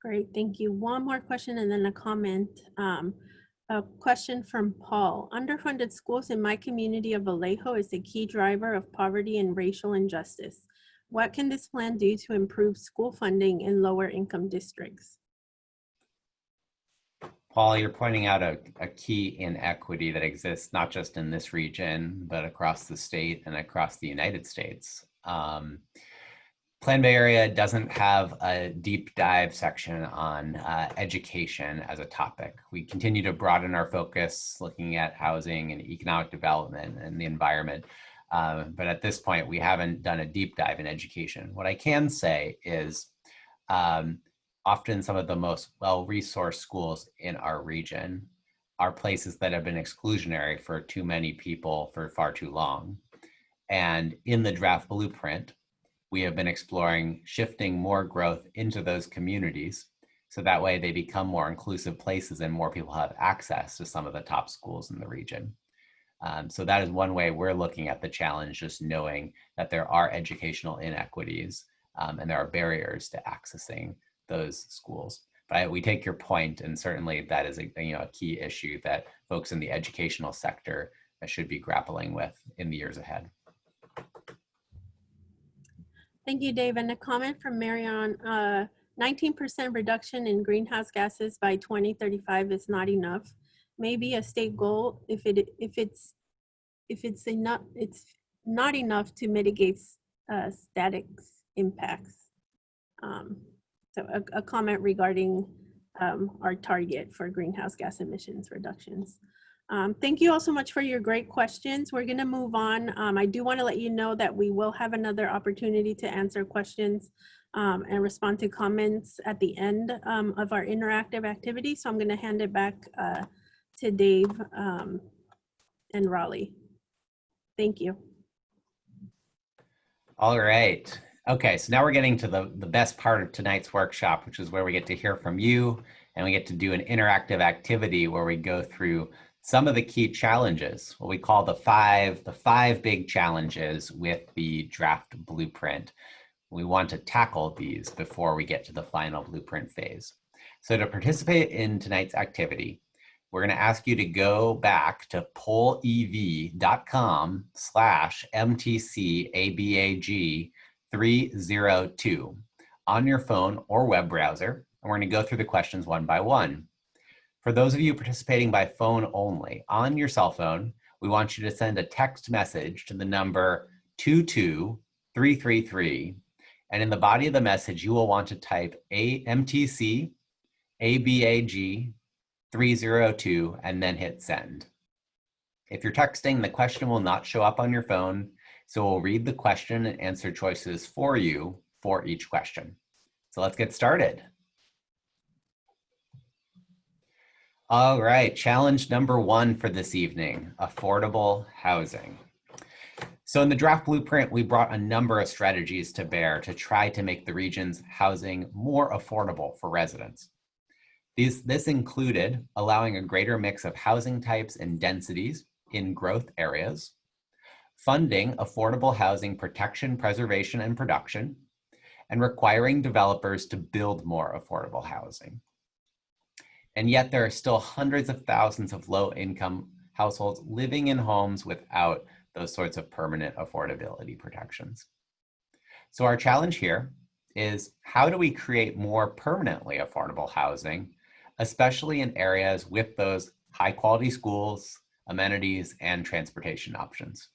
Great, thank you. One more question and then a comment. A question from Paul. Underfunded schools in my community of Vallejo is a key driver of poverty and racial injustice. What can this plan do to improve school funding in lower income districts? Paul, you're pointing out a key inequity that exists not just in this region, but across the state and across the United States. Plan Bay Area doesn't have a deep dive section on education as a topic. We continue to broaden our focus, looking at housing and economic development and the environment. But at this point, we haven't done a deep dive in education. What I can say is often some of the most well-resourced schools in our region are places that have been exclusionary for too many people for far too long. And in the draft blueprint, we have been exploring shifting more growth into those communities so that way they become more inclusive places and more people have access to some of the top schools in the region. So that is one way we're looking at the challenge, just knowing that there are educational inequities and there are barriers to accessing those schools. But we take your point, and certainly that is a key issue that folks in the educational sector should be grappling with in the years ahead. Thank you, Dave. And a comment from Marion, 19% reduction in greenhouse gases by 2035 is not enough. Maybe a state goal if it's enough, it's not enough to mitigate static impacts. So a comment regarding our target for greenhouse gas emissions reductions. Thank you all so much for your great questions. We're gonna move on. I do wanna let you know that we will have another opportunity to answer questions and respond to comments at the end of our interactive activity. So I'm gonna hand it back to Dave and Raleigh. Thank you. All right. Okay, so now we're getting to the best part of tonight's workshop, which is where we get to hear from you and we get to do an interactive activity where we go through some of the key challenges, what we call the five big challenges with the draft blueprint. We want to tackle these before we get to the final blueprint phase. So to participate in tonight's activity, we're going to ask you to go back to pollev.com/MTCABAG302 on your phone or web browser, and we're going to go through the questions one by one. For those of you participating by phone only, on your cell phone, we want you to send a text message to the number 22333, and in the body of the message, you will want to type MTC ABAG 302 and then hit send. If you're texting, the question will not show up on your phone, so we'll read the question and answer choices for you for each question. So let's get started. All right, challenge number one for this evening, affordable housing. So in the draft blueprint, we brought a number of strategies to bear to try to make the region's housing more affordable for residents. This included allowing a greater mix of housing types and densities in growth areas, funding affordable housing protection, preservation, and production, and requiring developers to build more affordable housing. And yet there are still hundreds of thousands of low-income households living in homes without those sorts of permanent affordability protections. So our challenge here is, how do we create more permanently affordable housing, especially in areas with those high-quality schools, amenities, and transportation options?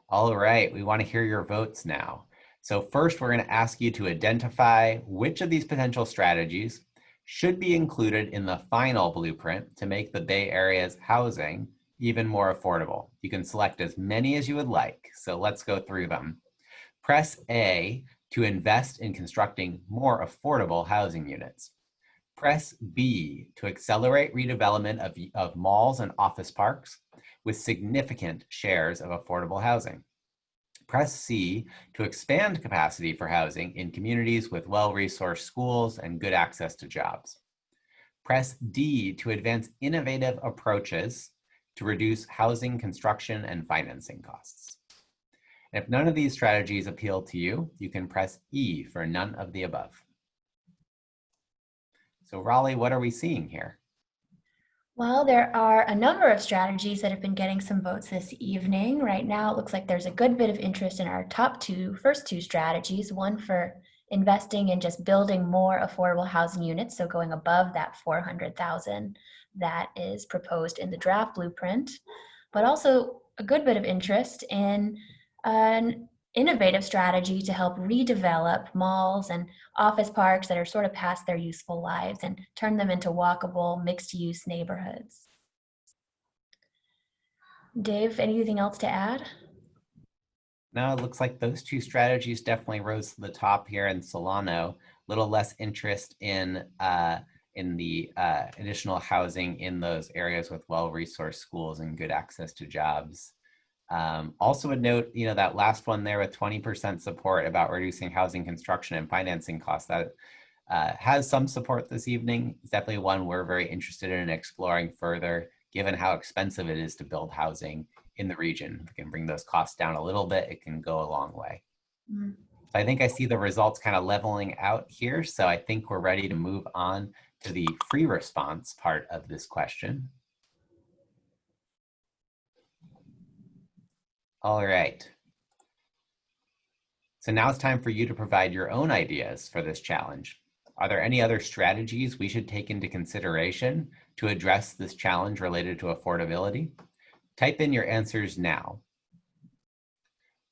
All right, we want to hear your votes now. So first, we're going to ask you to identify which of these potential strategies should be included in the final blueprint to make the Bay Area's housing even more affordable. You can select as many as you would like, so let's go through them. Press A to invest in constructing more affordable housing units. Press B to accelerate redevelopment of malls and office parks with significant shares of affordable housing. Press C to expand capacity for housing in communities with well-resourced schools and good access to jobs. Press D to advance innovative approaches to reduce housing construction and financing costs. And if none of these strategies appeal to you, you can press E for none of the above. So Raleigh, what are we seeing here? Well, there are a number of strategies that have been getting some votes this evening. Right now, it looks like there's a good bit of interest in our first two strategies, one for investing in just building more affordable housing units, so going above that 400,000 that is proposed in the draft blueprint, but also a good bit of interest in an innovative strategy to help redevelop malls and office parks that are sort of past their useful lives and turn them into walkable, mixed-use neighborhoods. Dave, anything else to add? No, it looks like those two strategies definitely rose to the top here in Solano. A little less interest in the additional housing in those areas with well-resourced schools and good access to jobs. Also would note, that last one there with 20% support about reducing housing construction and financing costs, that has some support this evening. It's definitely one we're very interested in exploring further, given how expensive it is to build housing in the region. If we can bring those costs down a little bit, it can go a long way. Mm. So I think I see the results kind of leveling out here. So I think we're ready to move on to the free response part of this question. All right. So now it's time for you to provide your own ideas for this challenge. Are there any other strategies we should take into consideration to address this challenge related to affordability? Type in your answers now.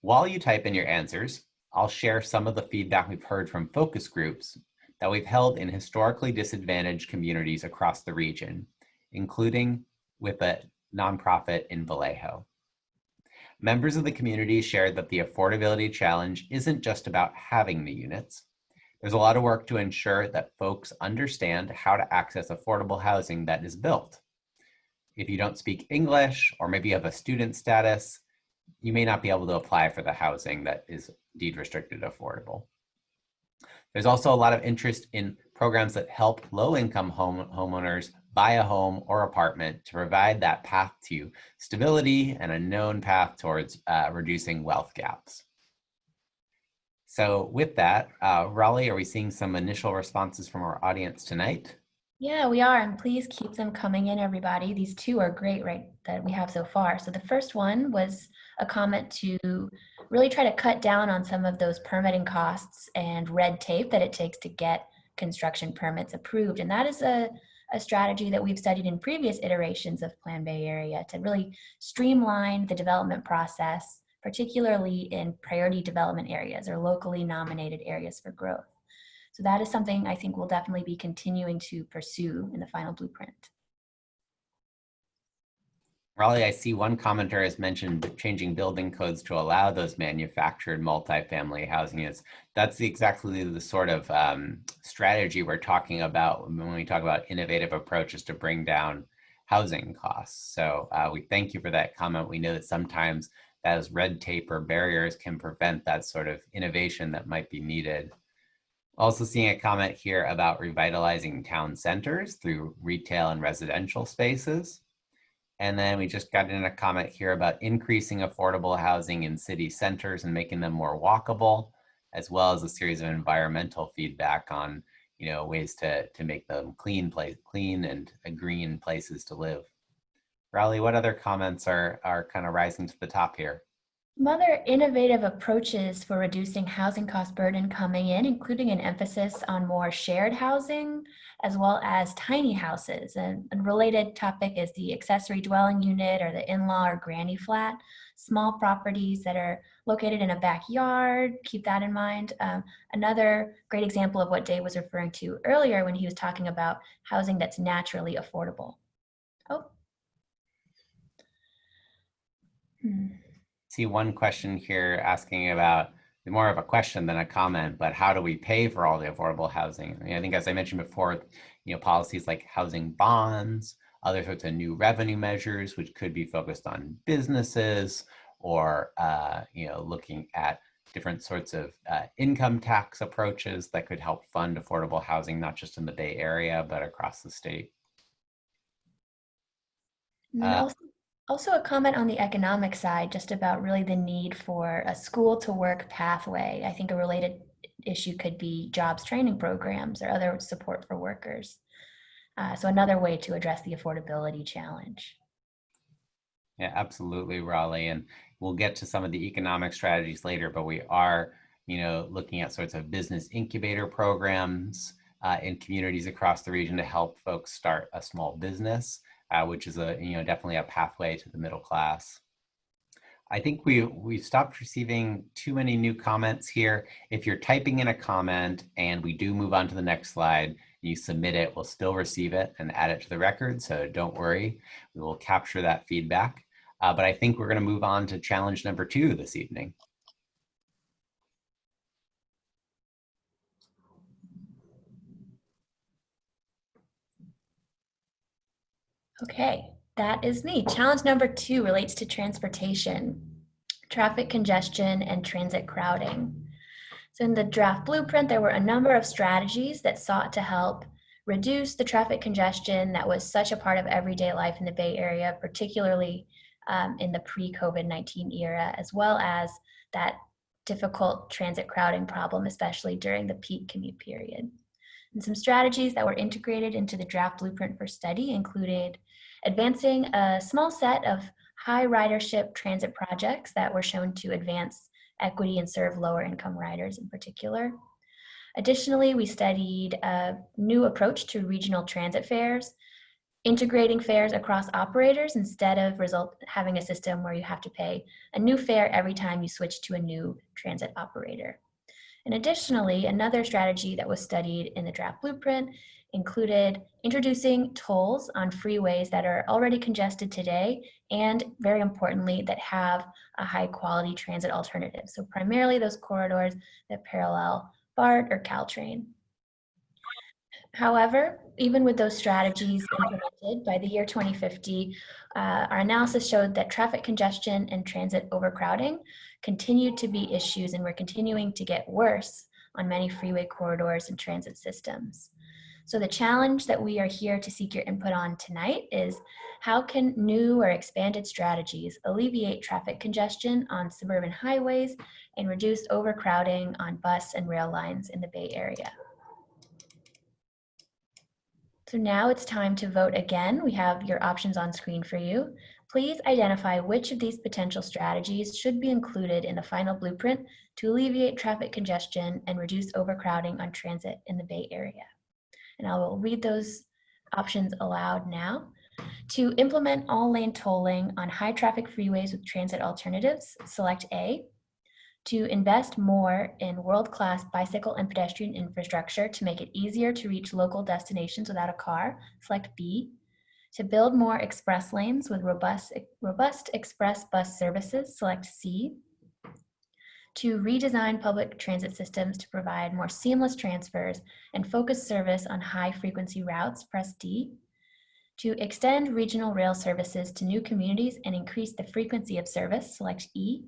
While you type in your answers, I'll share some of the feedback we've heard from focus groups that we've held in historically disadvantaged communities across the region, including with a nonprofit in Vallejo. Members of the community shared that the affordability challenge isn't just about having the units. There's a lot of work to ensure that folks understand how to access affordable housing that is built. If you don't speak English, or maybe you have a student status, you may not be able to apply for the housing that is deed restricted affordable. There's also a lot of interest in programs that help low-income homeowners buy a home or apartment to provide that path to stability and a known path towards reducing wealth gaps. So with that, Raleigh, are we seeing some initial responses from our audience tonight? Yeah, we are, and please keep them coming in, everybody. These two are great, right, that we have so far. So the first one was a comment to really try to cut down on some of those permitting costs and red tape that it takes to get construction permits approved. And that is a strategy that we've studied in previous iterations of Plan Bay Area to really streamline the development process, particularly in priority development areas or locally nominated areas for growth. So that is something I think we'll definitely be continuing to pursue in the final blueprint. Raleigh, I see one commenter has mentioned changing building codes to allow those manufactured multifamily housing units. That's exactly the sort of strategy we're talking about when we talk about innovative approaches to bring down housing costs. So we thank you for that comment. We know that sometimes those red tape or barriers can prevent that sort of innovation that might be needed. Also seeing a comment here about revitalizing town centers through retail and residential spaces. And then we just got in a comment here about increasing affordable housing in city centers and making them more walkable, as well as a series of environmental feedback on, ways to make them clean and green places to live. Raleigh, what other comments are kind of rising to the top here? Some other innovative approaches for reducing housing cost burden coming in, including an emphasis on more shared housing, as well as tiny houses. And a related topic is the accessory dwelling unit or the in-law or granny flat. Small properties that are located in a backyard, keep that in mind. Another great example of what Dave was referring to earlier when he was talking about housing that's naturally affordable. See one question here asking about more of a question than a comment, but how do we pay for all the affordable housing? I think, as I mentioned before, policies like housing bonds, other sorts of new revenue measures, which could be focused on businesses or, looking at different sorts of income tax approaches that could help fund affordable housing, not just in the Bay Area, but across the state. Also a comment on the economic side, just about really the need for a school to work pathway. I think a related issue could be jobs training programs or other support for workers. So another way to address the affordability challenge. Yeah, absolutely, Raleigh. And we'll get to some of the economic strategies later, but we are, looking at sorts of business incubator programs in communities across the region to help folks start a small business, which is definitely a pathway to the middle class. I think we stopped receiving too many new comments here. If you're typing in a comment and we do move on to the next slide, you submit it, we'll still receive it and add it to the record. So don't worry, we will capture that feedback. But I think we're going to move on to challenge number 2 this evening. Okay, that is me. Challenge number 2 relates to transportation, traffic congestion, and transit crowding. So in the draft blueprint, there were a number of strategies that sought to help reduce the traffic congestion that was such a part of everyday life in the Bay Area, particularly in the pre-COVID-19 era, as well as that difficult transit crowding problem, especially during the peak commute period. And some strategies that were integrated into the draft blueprint for study included advancing a small set of high ridership transit projects that were shown to advance equity and serve lower income riders in particular. Additionally, we studied a new approach to regional transit fares, integrating fares across operators instead of having a system where you have to pay a new fare every time you switch to a new transit operator. And additionally, another strategy that was studied in the draft blueprint included introducing tolls on freeways that are already congested today and, very importantly, that have a high quality transit alternative. So primarily those corridors that parallel BART or Caltrain. However, even with those strategies implemented by the year 2050, our analysis showed that traffic congestion and transit overcrowding continued to be issues and were continuing to get worse on many freeway corridors and transit systems. So the challenge that we are here to seek your input on tonight is how can new or expanded strategies alleviate traffic congestion on suburban highways and reduce overcrowding on bus and rail lines in the Bay Area? So now it's time to vote again. We have your options on screen for you. Please identify which of these potential strategies should be included in the final blueprint to alleviate traffic congestion and reduce overcrowding on transit in the Bay Area. And I will read those options aloud now. To implement all lane tolling on high traffic freeways with transit alternatives, select A. To invest more in world-class bicycle and pedestrian infrastructure to make it easier to reach local destinations without a car, select B. To build more express lanes with robust express bus services, select C. To redesign public transit systems to provide more seamless transfers and focus service on high-frequency routes, press D. To extend regional rail services to new communities and increase the frequency of service, select E.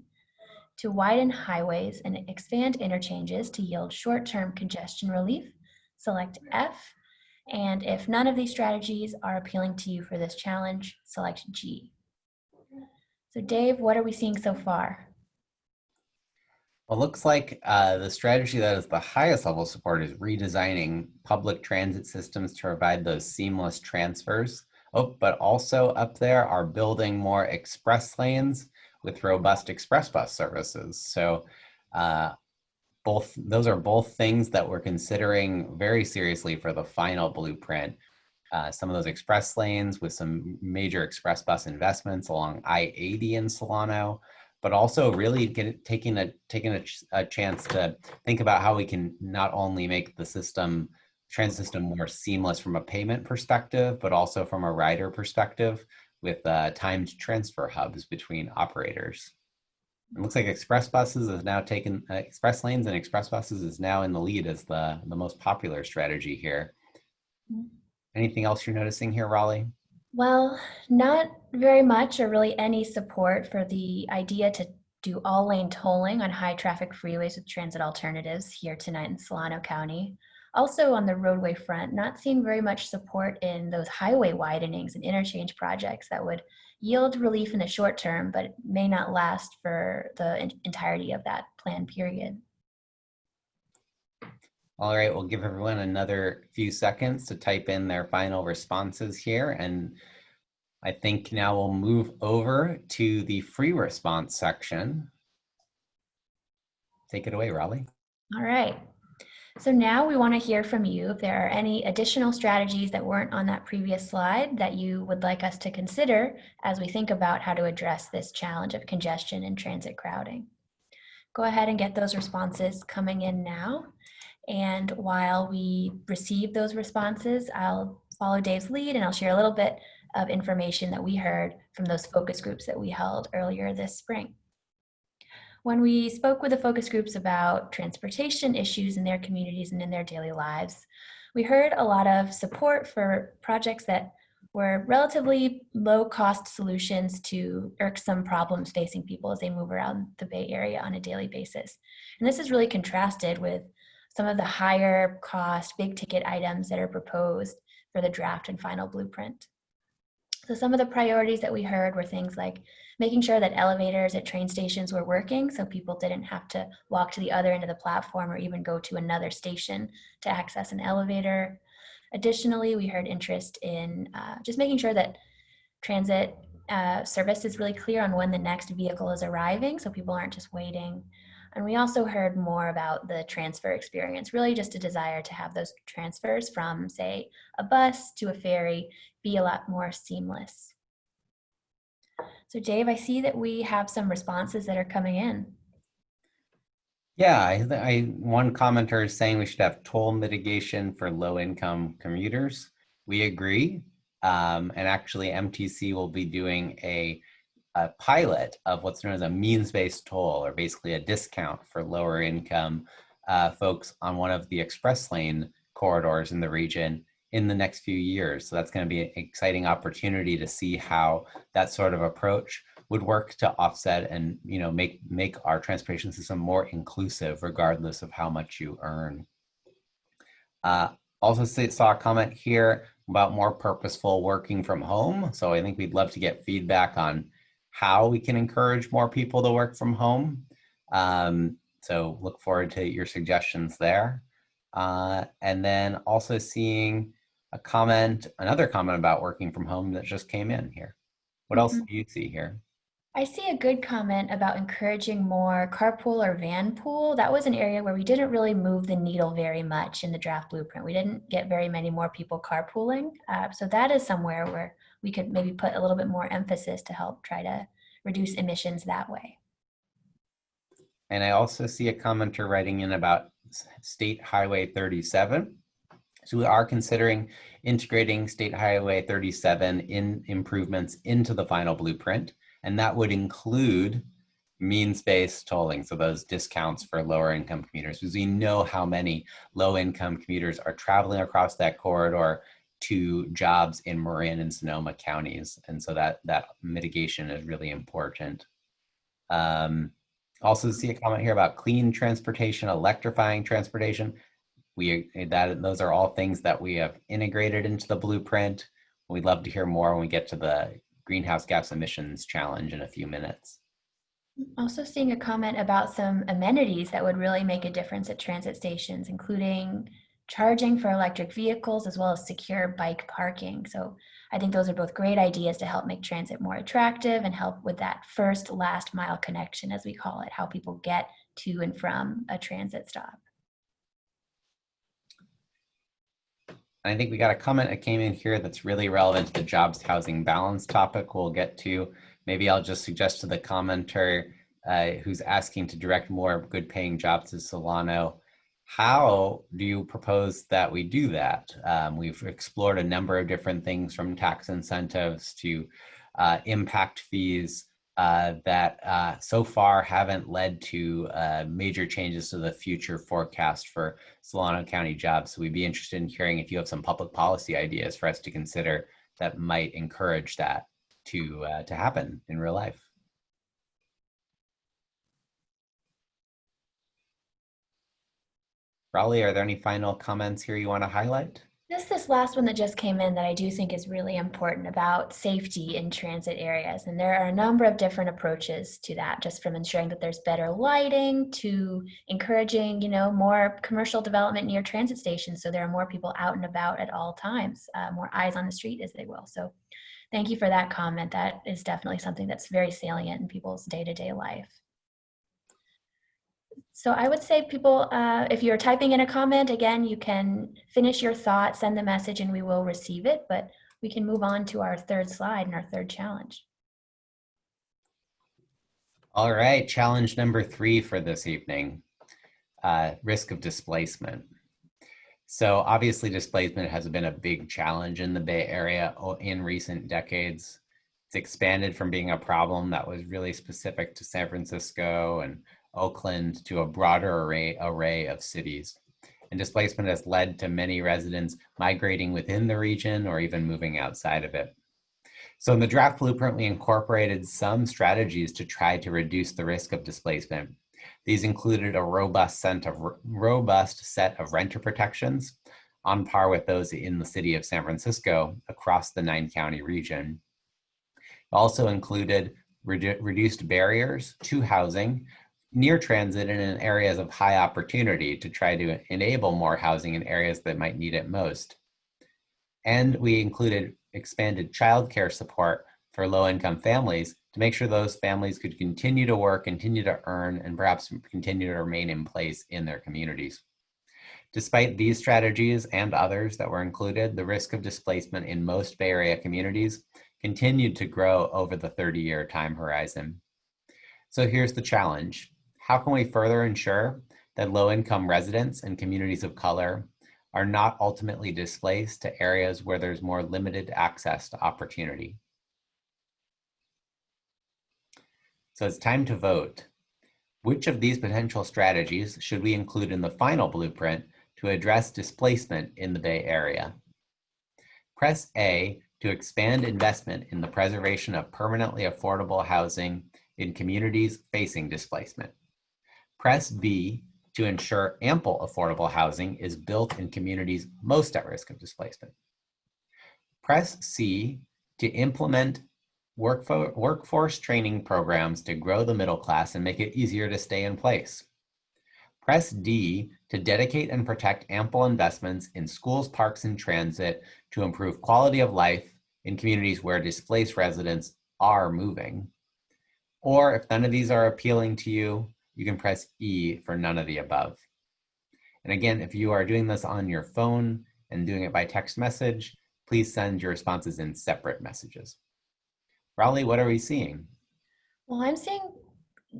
To widen highways and expand interchanges to yield short-term congestion relief, select F. And if none of these strategies are appealing to you for this challenge, select G. So Dave, what are we seeing so far? Well, it looks like the strategy that is the highest level of support is redesigning public transit systems to provide those seamless transfers. Oh, but also up there are building more express lanes with robust express bus services. So those are both things that we're considering very seriously for the final blueprint. Some of those express lanes with some major express bus investments along I-80 in Solano, but also really taking a chance to think about how we can not only make the transit system more seamless from a payment perspective, but also from a rider perspective with timed transfer hubs between operators. It looks like express buses is now taken, express lanes and express buses is now in the lead as the most popular strategy here. Anything else you're noticing here, Raleigh? Well, not very much or really any support for the idea to do all lane tolling on high traffic freeways with transit alternatives here tonight in Solano County. Also on the roadway front, not seeing very much support in those highway widenings and interchange projects that would yield relief in the short term, but may not last for the entirety of that planned period. All right, we'll give everyone another few seconds to type in their final responses here. And I think now we'll move over to the free response section. Take it away, Raleigh. All right. So now we want to hear from you if there are any additional strategies that weren't on that previous slide that you would like us to consider as we think about how to address this challenge of congestion and transit crowding. Go ahead and get those responses coming in now. And while we receive those responses, I'll follow Dave's lead and I'll share a little bit of information that we heard from those focus groups that we held earlier this spring. When we spoke with the focus groups about transportation issues in their communities and in their daily lives, we heard a lot of support for projects that were relatively low-cost solutions to irksome problems facing people as they move around the Bay Area on a daily basis. And this is really contrasted with some of the higher cost, big ticket items that are proposed for the draft and final blueprint. So some of the priorities that we heard were things like making sure that elevators at train stations were working so people didn't have to walk to the other end of the platform or even go to another station to access an elevator. Additionally, we heard interest in just making sure that transit service is really clear on when the next vehicle is arriving so people aren't just waiting. And we also heard more about the transfer experience, really just a desire to have those transfers from, say, a bus to a ferry be a lot more seamless. So Dave, I see that we have some responses that are coming in. Yeah, one commenter is saying we should have toll mitigation for low-income commuters. We agree. And actually MTC will be doing a pilot of what's known as a means-based toll, or basically a discount for lower income folks on one of the express lane corridors in the region in the next few years. So that's going to be an exciting opportunity to see how that sort of approach would work to offset and make our transportation system more inclusive regardless of how much you earn. Also saw a comment here about more purposeful working from home. So I think we'd love to get feedback on how we can encourage more people to work from home. So look forward to your suggestions there. And then also seeing another comment about working from home that just came in here. What else do you see here? I see a good comment about encouraging more carpool or van pool. That was an area where we didn't really move the needle very much in the draft blueprint. We didn't get very many more people carpooling. So that is somewhere where we could maybe put a little bit more emphasis to help try to reduce emissions that way. And I also see a commenter writing in about State Highway 37. So we are considering integrating State Highway 37 in improvements into the final blueprint. And that would include means-based tolling, so those discounts for lower income commuters, because we know how many low income commuters are traveling across that corridor to jobs in Marin and Sonoma counties. And so that mitigation is really important. Also see a comment here about clean transportation, electrifying transportation. Those are all things that we have integrated into the blueprint. We'd love to hear more when we get to the greenhouse gas emissions challenge in a few minutes. Also seeing a comment about some amenities that would really make a difference at transit stations, including charging for electric vehicles as well as secure bike parking. So I think those are both great ideas to help make transit more attractive and help with that first last mile connection, as we call it, how people get to and from a transit stop. I think we got a comment that came in here that's really relevant to the jobs housing balance topic we'll get to. Maybe I'll just suggest to the commenter who's asking to direct more good paying jobs to Solano, how do you propose that we do that? We've explored a number of different things, from tax incentives to impact fees that so far haven't led to major changes to the future forecast for Solano County jobs. So we'd be interested in hearing if you have some public policy ideas for us to consider that might encourage that to happen in real life. Raleigh, are there any final comments here you want to highlight? This last one that just came in that I do think is really important about safety in transit areas. And there are a number of different approaches to that, just from ensuring that there's better lighting to encouraging, more commercial development near transit stations. So there are more people out and about at all times, more eyes on the street as they will. So thank you for that comment. That is definitely something that's very salient in people's day-to-day life. So I would say people, if you're typing in a comment, again, you can finish your thought, send the message, and we will receive it. But we can move on to our third slide and our third challenge. All right, challenge number 3 for this evening, risk of displacement. So obviously displacement has been a big challenge in the Bay Area in recent decades. It's expanded from being a problem that was really specific to San Francisco and Oakland to a broader array of cities. And displacement has led to many residents migrating within the region or even moving outside of it. So in the draft blueprint, we incorporated some strategies to try to reduce the risk of displacement. These included a robust set of renter protections on par with those in the city of San Francisco across the 9-county region. Also included reduced barriers to housing near transit and in areas of high opportunity to try to enable more housing in areas that might need it most. And we included expanded childcare support for low-income families to make sure those families could continue to work, continue to earn, and perhaps continue to remain in place in their communities. Despite these strategies and others that were included, the risk of displacement in most Bay Area communities continued to grow over the 30-year time horizon. So here's the challenge. How can we further ensure that low-income residents and communities of color are not ultimately displaced to areas where there's more limited access to opportunity? So it's time to vote. Which of these potential strategies should we include in the final blueprint to address displacement in the Bay Area? Press A to expand investment in the preservation of permanently affordable housing in communities facing displacement. Press B to ensure ample affordable housing is built in communities most at risk of displacement. Press C to implement workforce training programs to grow the middle class and make it easier to stay in place. Press D to dedicate and protect ample investments in schools, parks, and transit to improve quality of life in communities where displaced residents are moving. Or if none of these are appealing to you, you can press E for none of the above. And again, if you are doing this on your phone and doing it by text message, please send your responses in separate messages. Raleigh, what are we seeing? Well, I'm seeing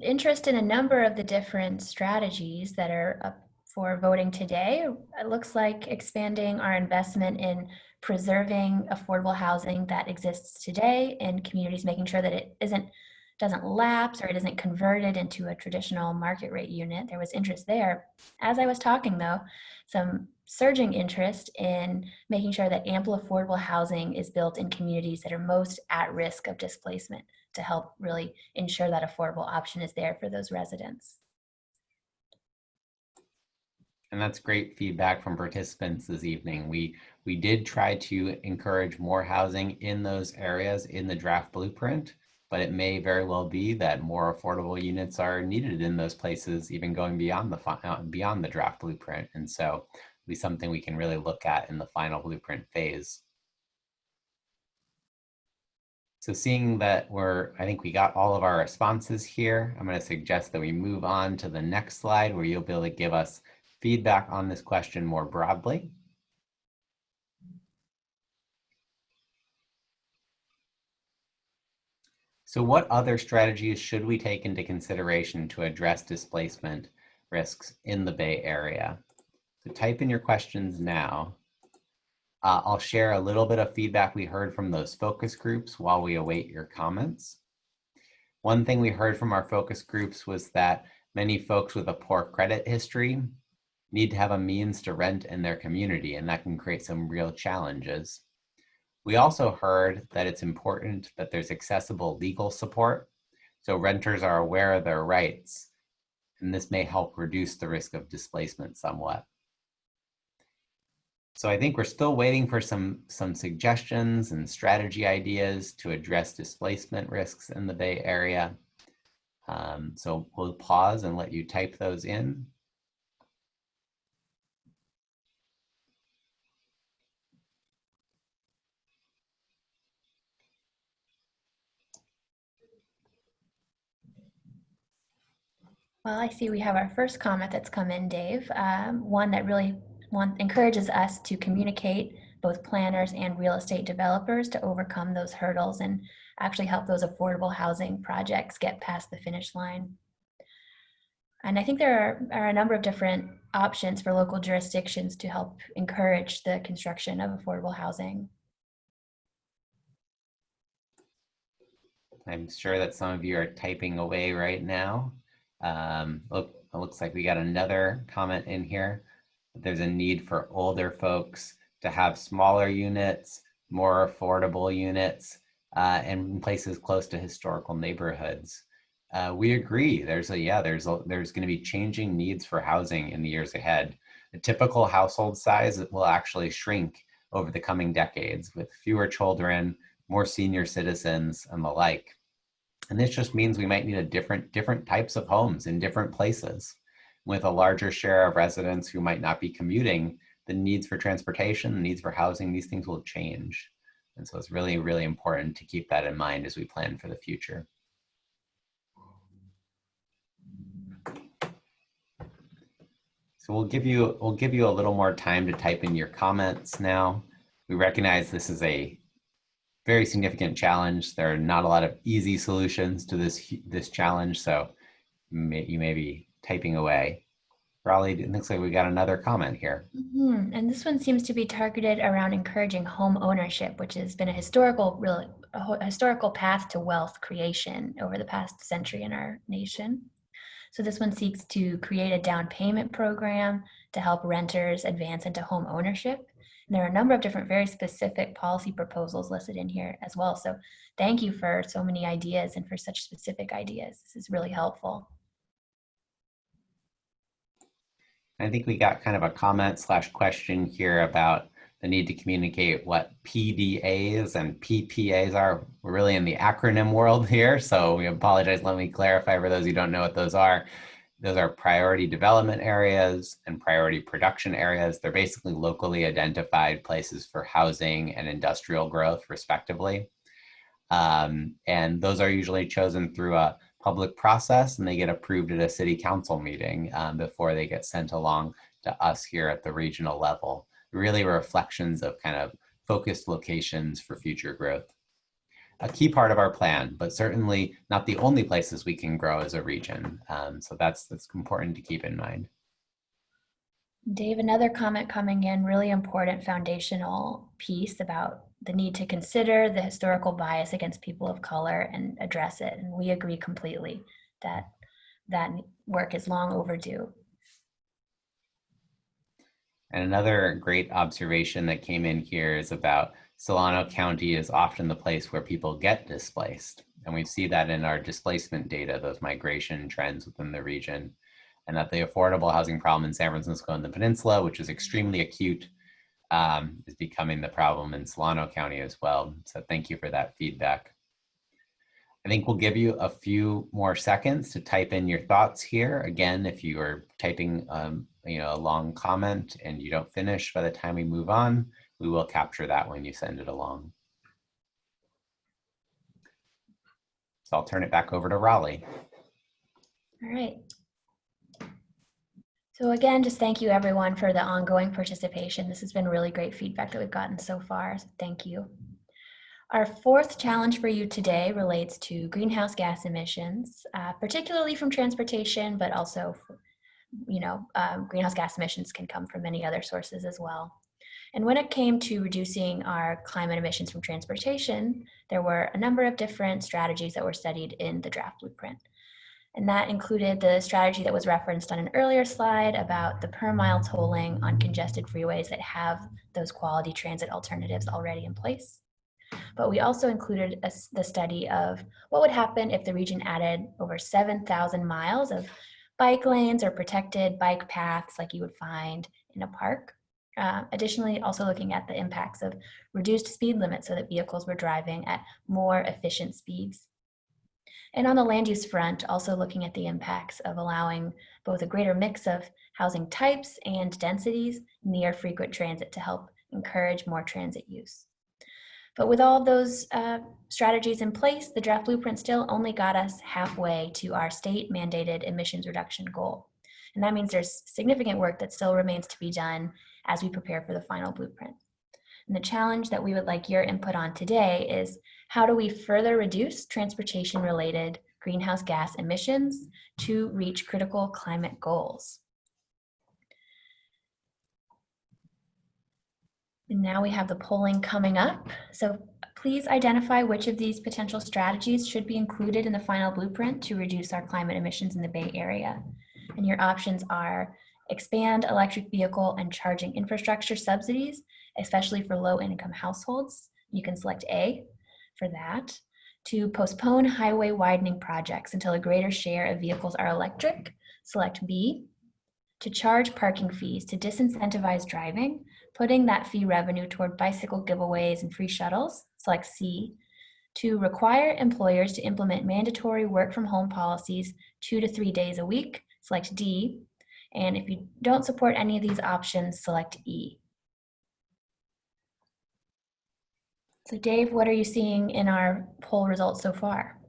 interest in a number of the different strategies that are up for voting today. It looks like expanding our investment in preserving affordable housing that exists today in communities, making sure that it doesn't lapse or it isn't converted into a traditional market rate unit. There was interest there. As I was talking though, some surging interest in making sure that ample affordable housing is built in communities that are most at risk of displacement to help really ensure that affordable option is there for those residents. And that's great feedback from participants this evening. We did try to encourage more housing in those areas in the draft blueprint, but it may very well be that more affordable units are needed in those places, even going beyond the draft blueprint. And so it'll be something we can really look at in the final blueprint phase. So seeing that I think we got all of our responses here, I'm going to suggest that we move on to the next slide where you'll be able to give us feedback on this question more broadly. So what other strategies should we take into consideration to address displacement risks in the Bay Area? So type in your questions now. I'll share a little bit of feedback we heard from those focus groups while we await your comments. One thing we heard from our focus groups was that many folks with a poor credit history need to have a means to rent in their community, and that can create some real challenges. We also heard that it's important that there's accessible legal support, so renters are aware of their rights, and this may help reduce the risk of displacement somewhat. So I think we're still waiting for some suggestions and strategy ideas to address displacement risks in the Bay Area. So we'll pause and let you type those in. Well, I see we have our first comment that's come in, Dave. One that really encourages us to communicate, both planners and real estate developers, to overcome those hurdles and actually help those affordable housing projects get past the finish line. And I think there are a number of different options for local jurisdictions to help encourage the construction of affordable housing. I'm sure that some of you are typing away right now. Look, it looks like we got another comment in here. There's a need for older folks to have smaller units, more affordable units, and in places close to historical neighborhoods. We agree. There's going to be changing needs for housing in the years ahead. The typical household size will actually shrink over the coming decades with fewer children, more senior citizens, and the like. And this just means we might need a different types of homes in different places. With a larger share of residents who might not be commuting, the needs for transportation, the needs for housing, these things will change. And so it's really, really important to keep that in mind as we plan for the future. So we'll give you a little more time to type in your comments now. We recognize this is a very significant challenge. There are not a lot of easy solutions to this challenge, so you may be typing away. Raleigh, it looks like we got another comment here. And this one seems to be targeted around encouraging home ownership, which has been a historical path to wealth creation over the past century in our nation. So this one seeks to create a down payment program to help renters advance into home ownership. And there are a number of different very specific policy proposals listed in here as well. So thank you for so many ideas and for such specific ideas. This is really helpful. I think we got kind of a comment / question here about the need to communicate what PDAs and PPAs are. We're really in the acronym world here, so we apologize. Let me clarify for those who don't know what those are. Those are priority development areas and priority production areas. They're basically locally identified places for housing and industrial growth, respectively. And those are usually chosen through a public process, and they get approved at a city council meeting before they get sent along to us here at the regional level. Really reflections of kind of focused locations for future growth. A key part of our plan, but certainly not the only places we can grow as a region. So that's important to keep in mind. Dave, another comment coming in, really important foundational piece about the need to consider the historical bias against people of color and address it. And we agree completely that that work is long overdue. And another great observation that came in here is about Solano County is often the place where people get displaced. And we see that in our displacement data, those migration trends within the region, and that the affordable housing problem in San Francisco and the peninsula, which is extremely acute, is becoming the problem in Solano County as well. So thank you for that feedback. I think we'll give you a few more seconds to type in your thoughts here. Again, if you are typing a long comment and you don't finish by the time we move on, we will capture that when you send it along. So I'll turn it back over to Raleigh. All right. So again, just thank you everyone for the ongoing participation. This has been really great feedback that we've gotten so far. So thank you. Our fourth challenge for you today relates to greenhouse gas emissions, particularly from transportation, but also, greenhouse gas emissions can come from many other sources as well. And when it came to reducing our climate emissions from transportation, there were a number of different strategies that were studied in the draft blueprint. And that included the strategy that was referenced on an earlier slide about the per mile tolling on congested freeways that have those quality transit alternatives already in place. But we also included the study of what would happen if the region added over 7,000 miles of bike lanes or protected bike paths like you would find in a park. Additionally, also looking at the impacts of reduced speed limits so that vehicles were driving at more efficient speeds. And on the land use front, also looking at the impacts of allowing both a greater mix of housing types and densities near frequent transit to help encourage more transit use. But with all of those strategies in place, the draft blueprint still only got us halfway to our state mandated emissions reduction goal. And that means there's significant work that still remains to be done as we prepare for the final blueprint. And the challenge that we would like your input on today is, how do we further reduce transportation-related greenhouse gas emissions to reach critical climate goals? And now we have the polling coming up. So please identify which of these potential strategies should be included in the final blueprint to reduce our climate emissions in the Bay Area. And your options are: expand electric vehicle and charging infrastructure subsidies, especially for low-income households. You can select A for that. To postpone highway widening projects until a greater share of vehicles are electric, select B. To charge parking fees to disincentivize driving, putting that fee revenue toward bicycle giveaways and free shuttles, select C. To require employers to implement mandatory work from home policies 2 to 3 days a week, select D. And if you don't support any of these options, select E. So Dave, what are you seeing in our poll results so far?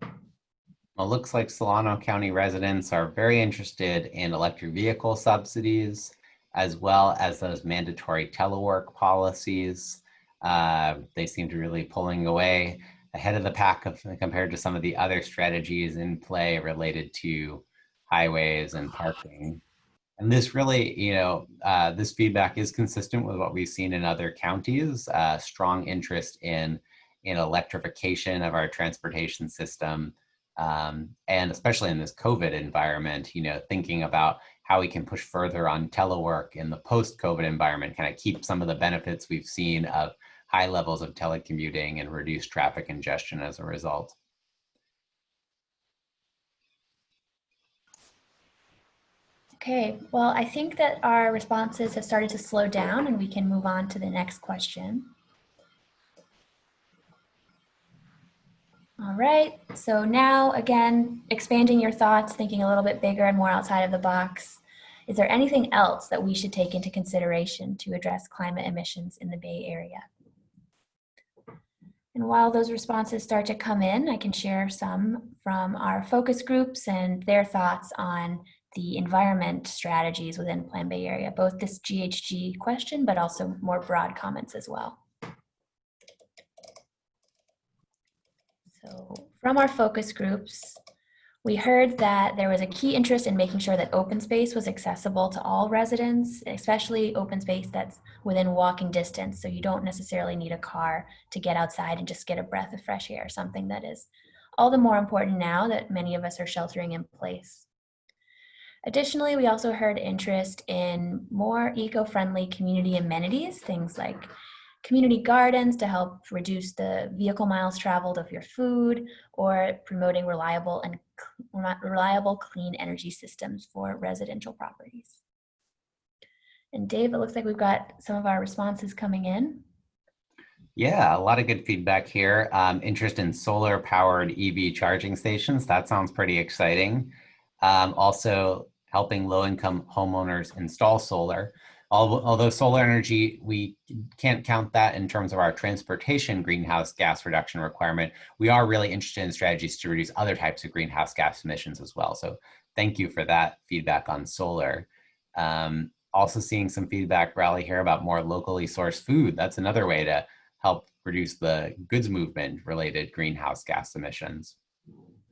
Well, it looks like Solano County residents are very interested in electric vehicle subsidies, as well as those mandatory telework policies. They seem to really pulling away ahead of the pack compared to some of the other strategies in play related to highways and parking. And this really, this feedback is consistent with what we've seen in other counties, strong interest in electrification of our transportation system. And especially in this COVID environment, thinking about how we can push further on telework in the post-COVID environment, kind of keep some of the benefits we've seen of high levels of telecommuting and reduced traffic congestion as a result. Okay, well, I think that our responses have started to slow down and we can move on to the next question. All right, so now again, expanding your thoughts, thinking a little bit bigger and more outside of the box. Is there anything else that we should take into consideration to address climate emissions in the Bay Area? And while those responses start to come in, I can share some from our focus groups and their thoughts on the environment strategies within Plan Bay Area, both this GHG question, but also more broad comments as well. So from our focus groups, we heard that there was a key interest in making sure that open space was accessible to all residents, especially open space that's within walking distance. So you don't necessarily need a car to get outside and just get a breath of fresh air, something that is all the more important now that many of us are sheltering in place. Additionally, we also heard interest in more eco-friendly community amenities, things like community gardens to help reduce the vehicle miles traveled of your food, or promoting reliable clean energy systems for residential properties. And Dave, it looks like we've got some of our responses coming in. Yeah, a lot of good feedback here. Interest in solar powered EV charging stations. That sounds pretty exciting. Also helping low-income homeowners install solar. Although solar energy, we can't count that in terms of our transportation greenhouse gas reduction requirement. We are really interested in strategies to reduce other types of greenhouse gas emissions as well. So thank you for that feedback on solar. Also seeing some feedback rally here about more locally sourced food. That's another way to help reduce the goods movement related greenhouse gas emissions.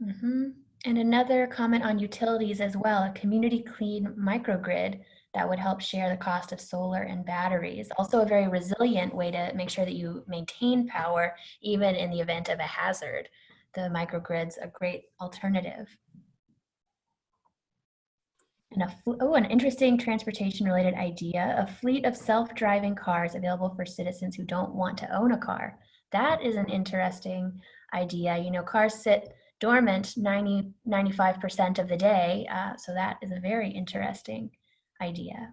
Mm-hmm. And another comment on utilities as well, a community clean microgrid that would help share the cost of solar and batteries. Also a very resilient way to make sure that you maintain power even in the event of a hazard. The microgrid's a great alternative. And an interesting transportation related idea, a fleet of self-driving cars available for citizens who don't want to own a car. That is an interesting idea. Cars sit dormant 95% of the day, so that is a very interesting idea.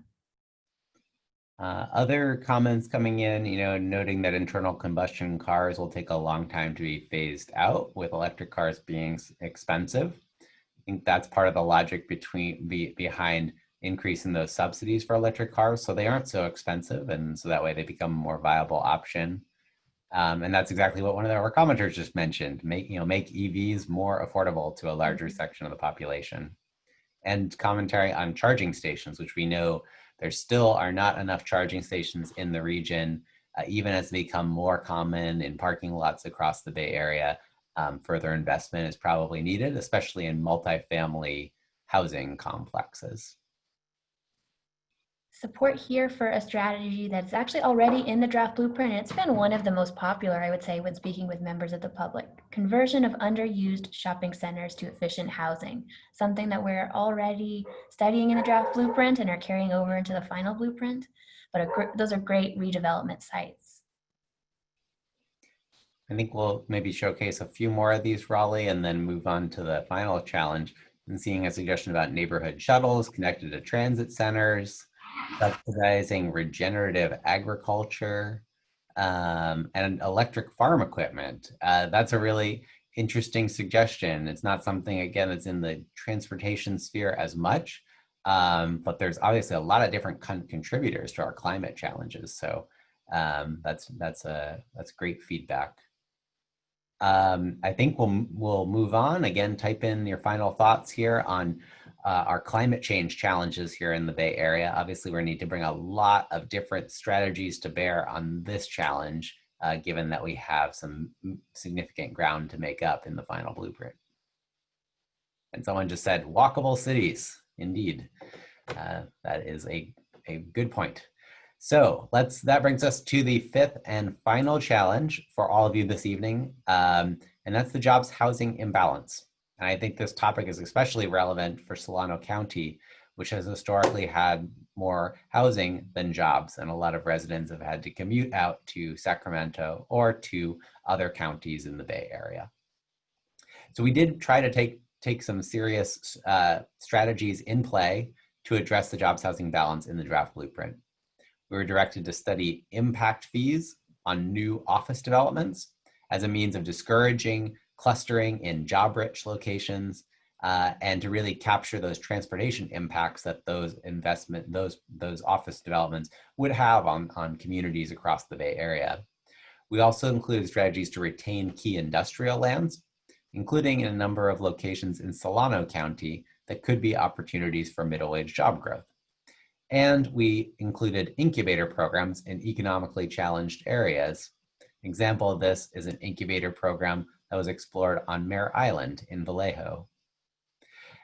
Other comments coming in, noting that internal combustion cars will take a long time to be phased out, with electric cars being expensive. I think that's part of the logic behind increasing those subsidies for electric cars, so they aren't so expensive, and so that way they become a more viable option. And that's exactly what one of our commenters just mentioned: make EVs more affordable to a larger section of the population. And commentary on charging stations, which we know there still are not enough charging stations in the region, even as they become more common in parking lots across the Bay Area. Further investment is probably needed, especially in multifamily housing complexes. Support here for a strategy that's actually already in the draft blueprint. It's been one of the most popular, I would say, when speaking with members of the public. Conversion of underused shopping centers to efficient housing, something that we're already studying in the draft blueprint and are carrying over into the final blueprint. But those are great redevelopment sites. I think we'll maybe showcase a few more of these, Raleigh, and then move on to the final challenge, and seeing a suggestion about neighborhood shuttles connected to transit centers, subsidizing regenerative agriculture, and electric farm equipment. That's a really interesting suggestion. It's not something, again, that's in the transportation sphere as much, but there's obviously a lot of different contributors to our climate challenges. So that's great feedback. I think we'll move on. Again, type in your final thoughts here on our climate change challenges here in the Bay Area. Obviously, we need to bring a lot of different strategies to bear on this challenge, given that we have some significant ground to make up in the final blueprint. And someone just said, walkable cities. Indeed, that is a good point. So that brings us to the fifth and final challenge for all of you this evening, and that's the jobs housing imbalance. And I think this topic is especially relevant for Solano County, which has historically had more housing than jobs, and a lot of residents have had to commute out to Sacramento or to other counties in the Bay Area. So we did try to take some serious strategies in play to address the jobs housing balance in the draft blueprint. We were directed to study impact fees on new office developments as a means of discouraging clustering in job-rich locations, and to really capture those transportation impacts that those office developments would have on communities across the Bay Area. We also included strategies to retain key industrial lands, including in a number of locations in Solano County that could be opportunities for middle-wage job growth. And we included incubator programs in economically challenged areas. An example of this is an incubator program that was explored on Mare Island in Vallejo.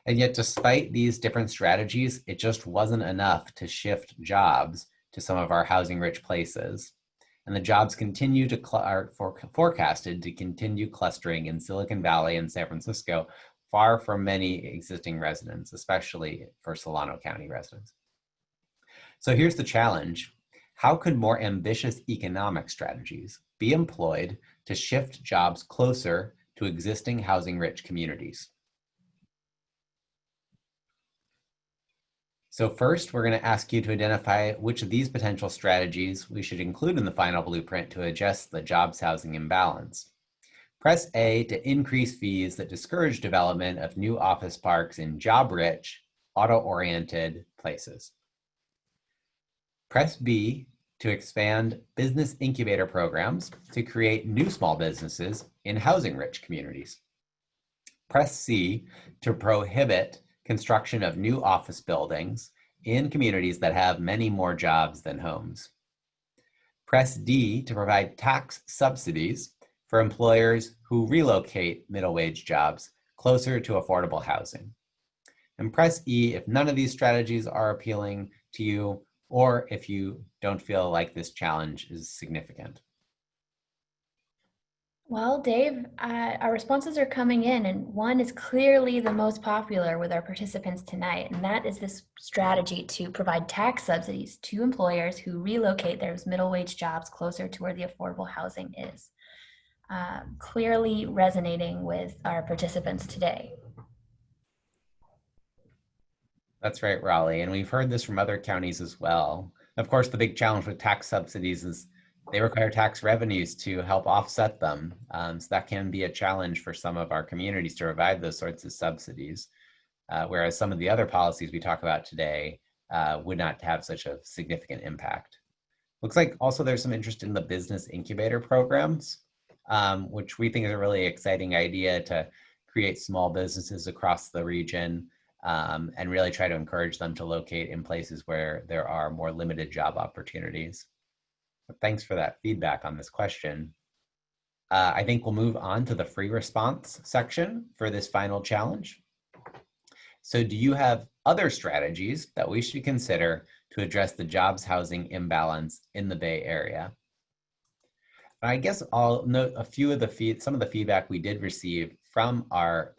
And yet, despite these different strategies, it just wasn't enough to shift jobs to some of our housing-rich places. And the jobs continue to are forecasted to continue clustering in Silicon Valley and San Francisco, far from many existing residents, especially for Solano County residents. So here's the challenge. How could more ambitious economic strategies be employed to shift jobs closer to existing housing-rich communities? So first, we're going to ask you to identify which of these potential strategies we should include in the final blueprint to adjust the jobs housing imbalance. Press A to increase fees that discourage development of new office parks in job-rich, auto-oriented places. Press B to expand business incubator programs to create new small businesses in housing-rich communities. Press C to prohibit construction of new office buildings in communities that have many more jobs than homes. Press D to provide tax subsidies for employers who relocate middle-wage jobs closer to affordable housing. And press E if none of these strategies are appealing to you, or if you don't feel like this challenge is significant. Well, Dave, our responses are coming in, and one is clearly the most popular with our participants tonight, and that is this strategy to provide tax subsidies to employers who relocate those middle-wage jobs closer to where the affordable housing is. Clearly resonating with our participants today. That's right, Raleigh, and we've heard this from other counties as well. Of course, the big challenge with tax subsidies is they require tax revenues to help offset them. So that can be a challenge for some of our communities to provide those sorts of subsidies. Whereas some of the other policies we talk about today would not have such a significant impact. Looks like also there's some interest in the business incubator programs, which we think is a really exciting idea to create small businesses across the region and really try to encourage them to locate in places where there are more limited job opportunities. But thanks for that feedback on this question. I think we'll move on to the free response section for this final challenge. So do you have other strategies that we should consider to address the jobs housing imbalance in the Bay Area? I guess I'll note a few of some of the feedback we did receive from our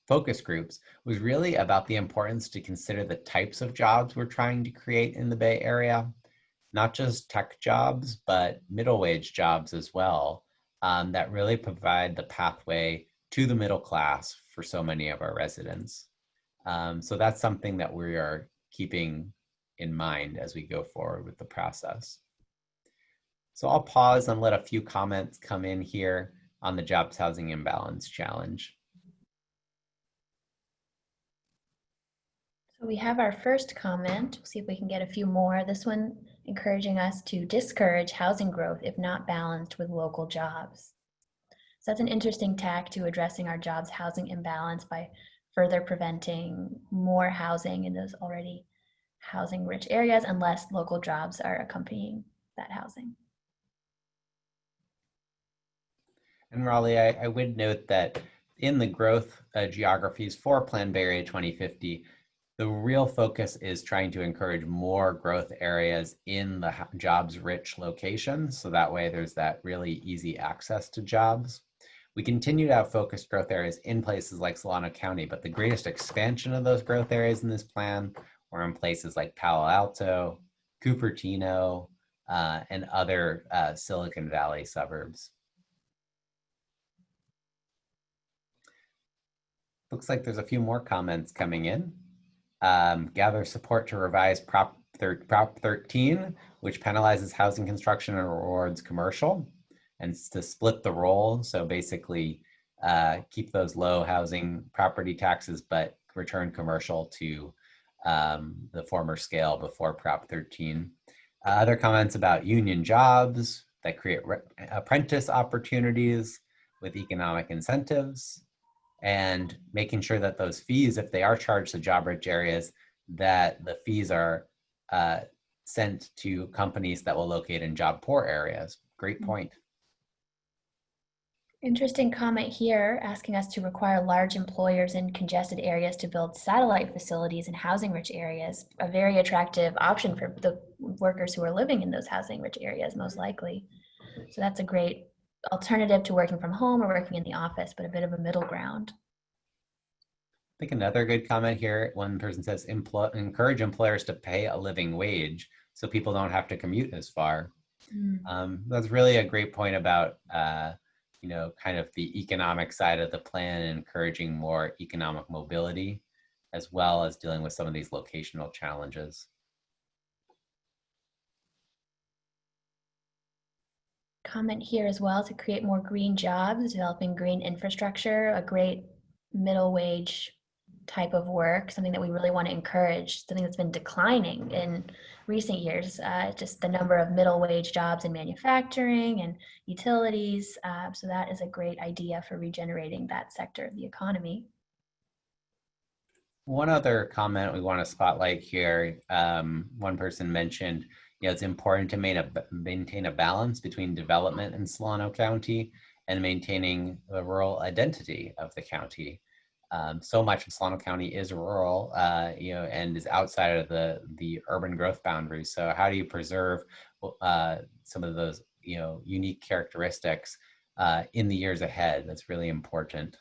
focus groups was really about the importance to consider the types of jobs we're trying to create in the Bay Area, not just tech jobs, but middle wage jobs as well, that really provide the pathway to the middle class for so many of our residents. So that's something that we are keeping in mind as we go forward with the process. So I'll pause and let a few comments come in here on the jobs housing imbalance challenge. So we have our first comment. We'll see if we can get a few more. This one encouraging us to discourage housing growth if not balanced with local jobs. So that's an interesting tack to addressing our jobs housing imbalance by further preventing more housing in those already housing rich areas unless local jobs are accompanying that housing. And Raleigh, I would note that in the growth geographies for Plan Bay Area 2050, the real focus is trying to encourage more growth areas in the jobs-rich locations. So that way there's that really easy access to jobs. We continue to have focused growth areas in places like Solano County, but the greatest expansion of those growth areas in this plan were in places like Palo Alto, Cupertino, and other Silicon Valley suburbs. Looks like there's a few more comments coming in. Gather support to revise Prop 13, which penalizes housing construction and rewards commercial, and to split the role. So basically keep those low housing property taxes, but return commercial to the former scale before Prop 13. Other comments about union jobs that create apprentice opportunities with economic incentives, and making sure that those fees, if they are charged to job-rich areas, that the fees are sent to companies that will locate in job-poor areas. Great point. Interesting comment here, asking us to require large employers in congested areas to build satellite facilities in housing-rich areas, a very attractive option for the workers who are living in those housing-rich areas, most likely. So that's a great alternative to working from home or working in the office, but a bit of a middle ground. I think another good comment here, one person says, encourage employers to pay a living wage so people don't have to commute as far. That's really a great point about, kind of the economic side of the plan and encouraging more economic mobility, as well as dealing with some of these locational challenges. Comment here as well to create more green jobs, developing green infrastructure, a great middle wage type of work, something that we really want to encourage, something that's been declining in recent years, just the number of middle wage jobs in manufacturing and utilities. So that is a great idea for regenerating that sector of the economy. One other comment we want to spotlight here, one person mentioned, it's important to maintain a balance between development in Solano County and maintaining the rural identity of the county. So much of Solano County is rural, and is outside of the urban growth boundaries. So how do you preserve some of those, unique characteristics in the years ahead? That's really important.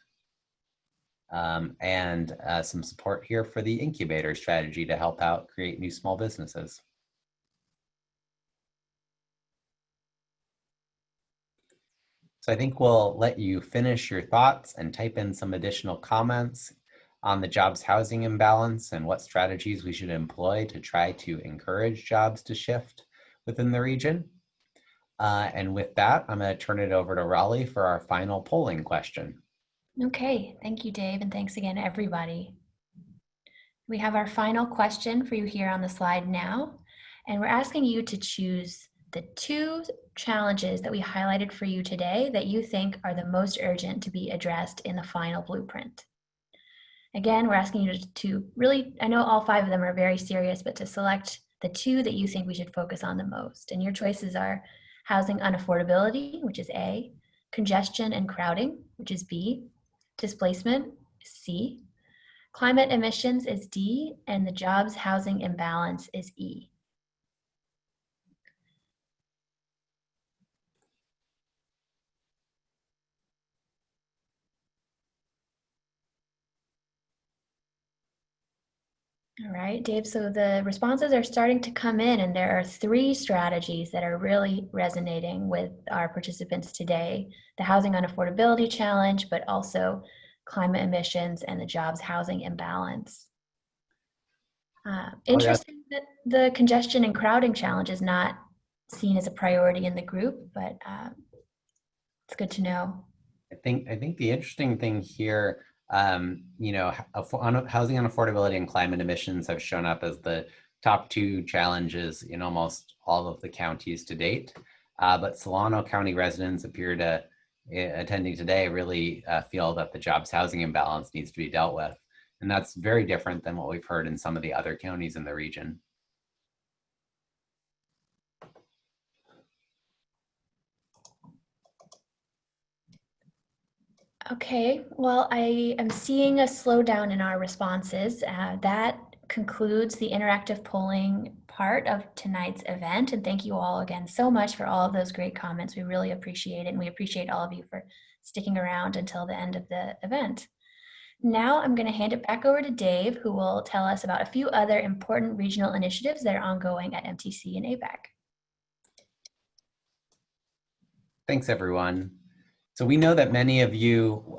And some support here for the incubator strategy to help out create new small businesses. So I think we'll let you finish your thoughts and type in some additional comments. on the jobs housing imbalance and what strategies we should employ to try to encourage jobs to shift within the region. And with that, I'm going to turn it over to Raleigh for our final polling question. Okay, thank you, Dave, and thanks again, everybody. We have our final question for you here on the slide now, and we're asking you to choose the 2 challenges that we highlighted for you today that you think are the most urgent to be addressed in the final blueprint. Again, we're asking you to really, I know all 5 of them are very serious, but to select the 2 that you think we should focus on the most. And your choices are housing unaffordability, which is A, congestion and crowding, which is B, displacement, C, climate emissions is D, and the jobs housing imbalance is E. All right, Dave, so the responses are starting to come in, and there are 3 strategies that are really resonating with our participants today. The housing unaffordability challenge, but also climate emissions and the jobs housing imbalance. Interesting that the congestion and crowding challenge is not seen as a priority in the group, but it's good to know. I think the interesting thing here, you know, housing unaffordability and climate emissions have shown up as the top 2 challenges in almost all of the counties to date. But Solano County residents appear to, attending today, really feel that the jobs housing imbalance needs to be dealt with. And that's very different than what we've heard in some of the other counties in the region. Okay, well, I am seeing a slowdown in our responses. That concludes the interactive polling part of tonight's event. And thank you all again so much for all of those great comments. We really appreciate it. And we appreciate all of you for sticking around until the end of the event. Now I'm going to hand it back over to Dave, who will tell us about a few other important regional initiatives that are ongoing at MTC and ABAG. Thanks, everyone. So we know that many of you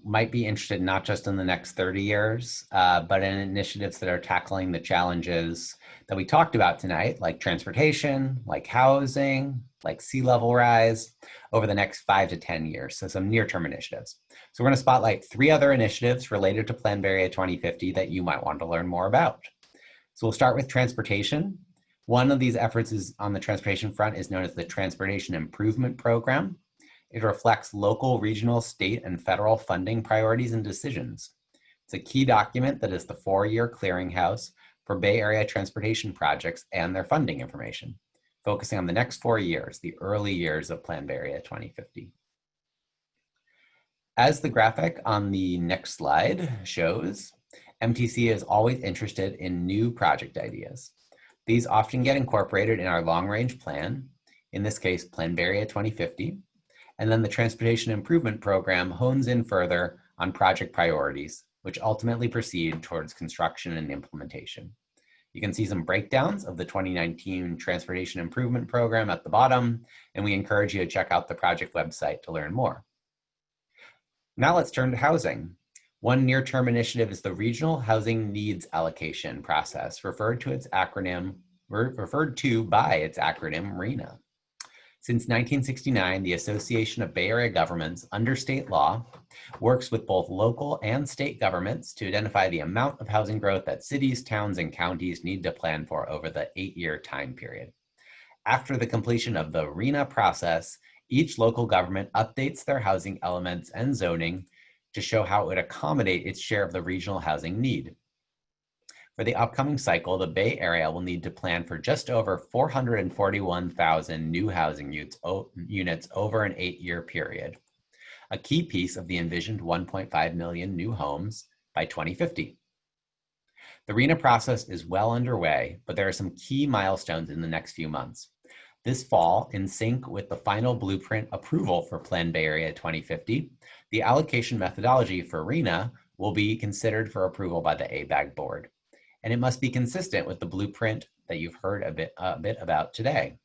might be interested not just in the next 30 years, but in initiatives that are tackling the challenges that we talked about tonight, like transportation, like housing, like sea level rise, over the next 5 to 10 years. So some near-term initiatives. So we're going to spotlight 3 other initiatives related to Plan Bay Area 2050 that you might want to learn more about. So we'll start with transportation. One of these efforts is on the transportation front is known as the Transportation Improvement Program. It reflects local, regional, state, and federal funding priorities and decisions. It's a key document that is the 4-year clearinghouse for Bay Area transportation projects and their funding information, focusing on the next 4 years, the early years of Plan Bay Area 2050. As the graphic on the next slide shows, MTC is always interested in new project ideas. These often get incorporated in our long-range plan, in this case, Plan Bay Area 2050, and then the Transportation Improvement Program hones in further on project priorities, which ultimately proceed towards construction and implementation. You can see some breakdowns of the 2019 Transportation Improvement Program at the bottom, and we encourage you to check out the project website to learn more. Now let's turn to housing. One near-term initiative is the Regional Housing Needs Allocation process, referred to by its acronym RHNA. Since 1969, the Association of Bay Area Governments, under state law, works with both local and state governments to identify the amount of housing growth that cities, towns, and counties need to plan for over the 8-year time period. After the completion of the RHNA process, each local government updates their housing elements and zoning to show how it would accommodate its share of the regional housing need. For the upcoming cycle, the Bay Area will need to plan for just over 441,000 new housing units over an 8-year period, a key piece of the envisioned 1.5 million new homes by 2050. The RHNA process is well underway, but there are some key milestones in the next few months. This fall, in sync with the final blueprint approval for Plan Bay Area 2050, the allocation methodology for RHNA will be considered for approval by the ABAG board. And it must be consistent with the blueprint that you've heard a bit about today.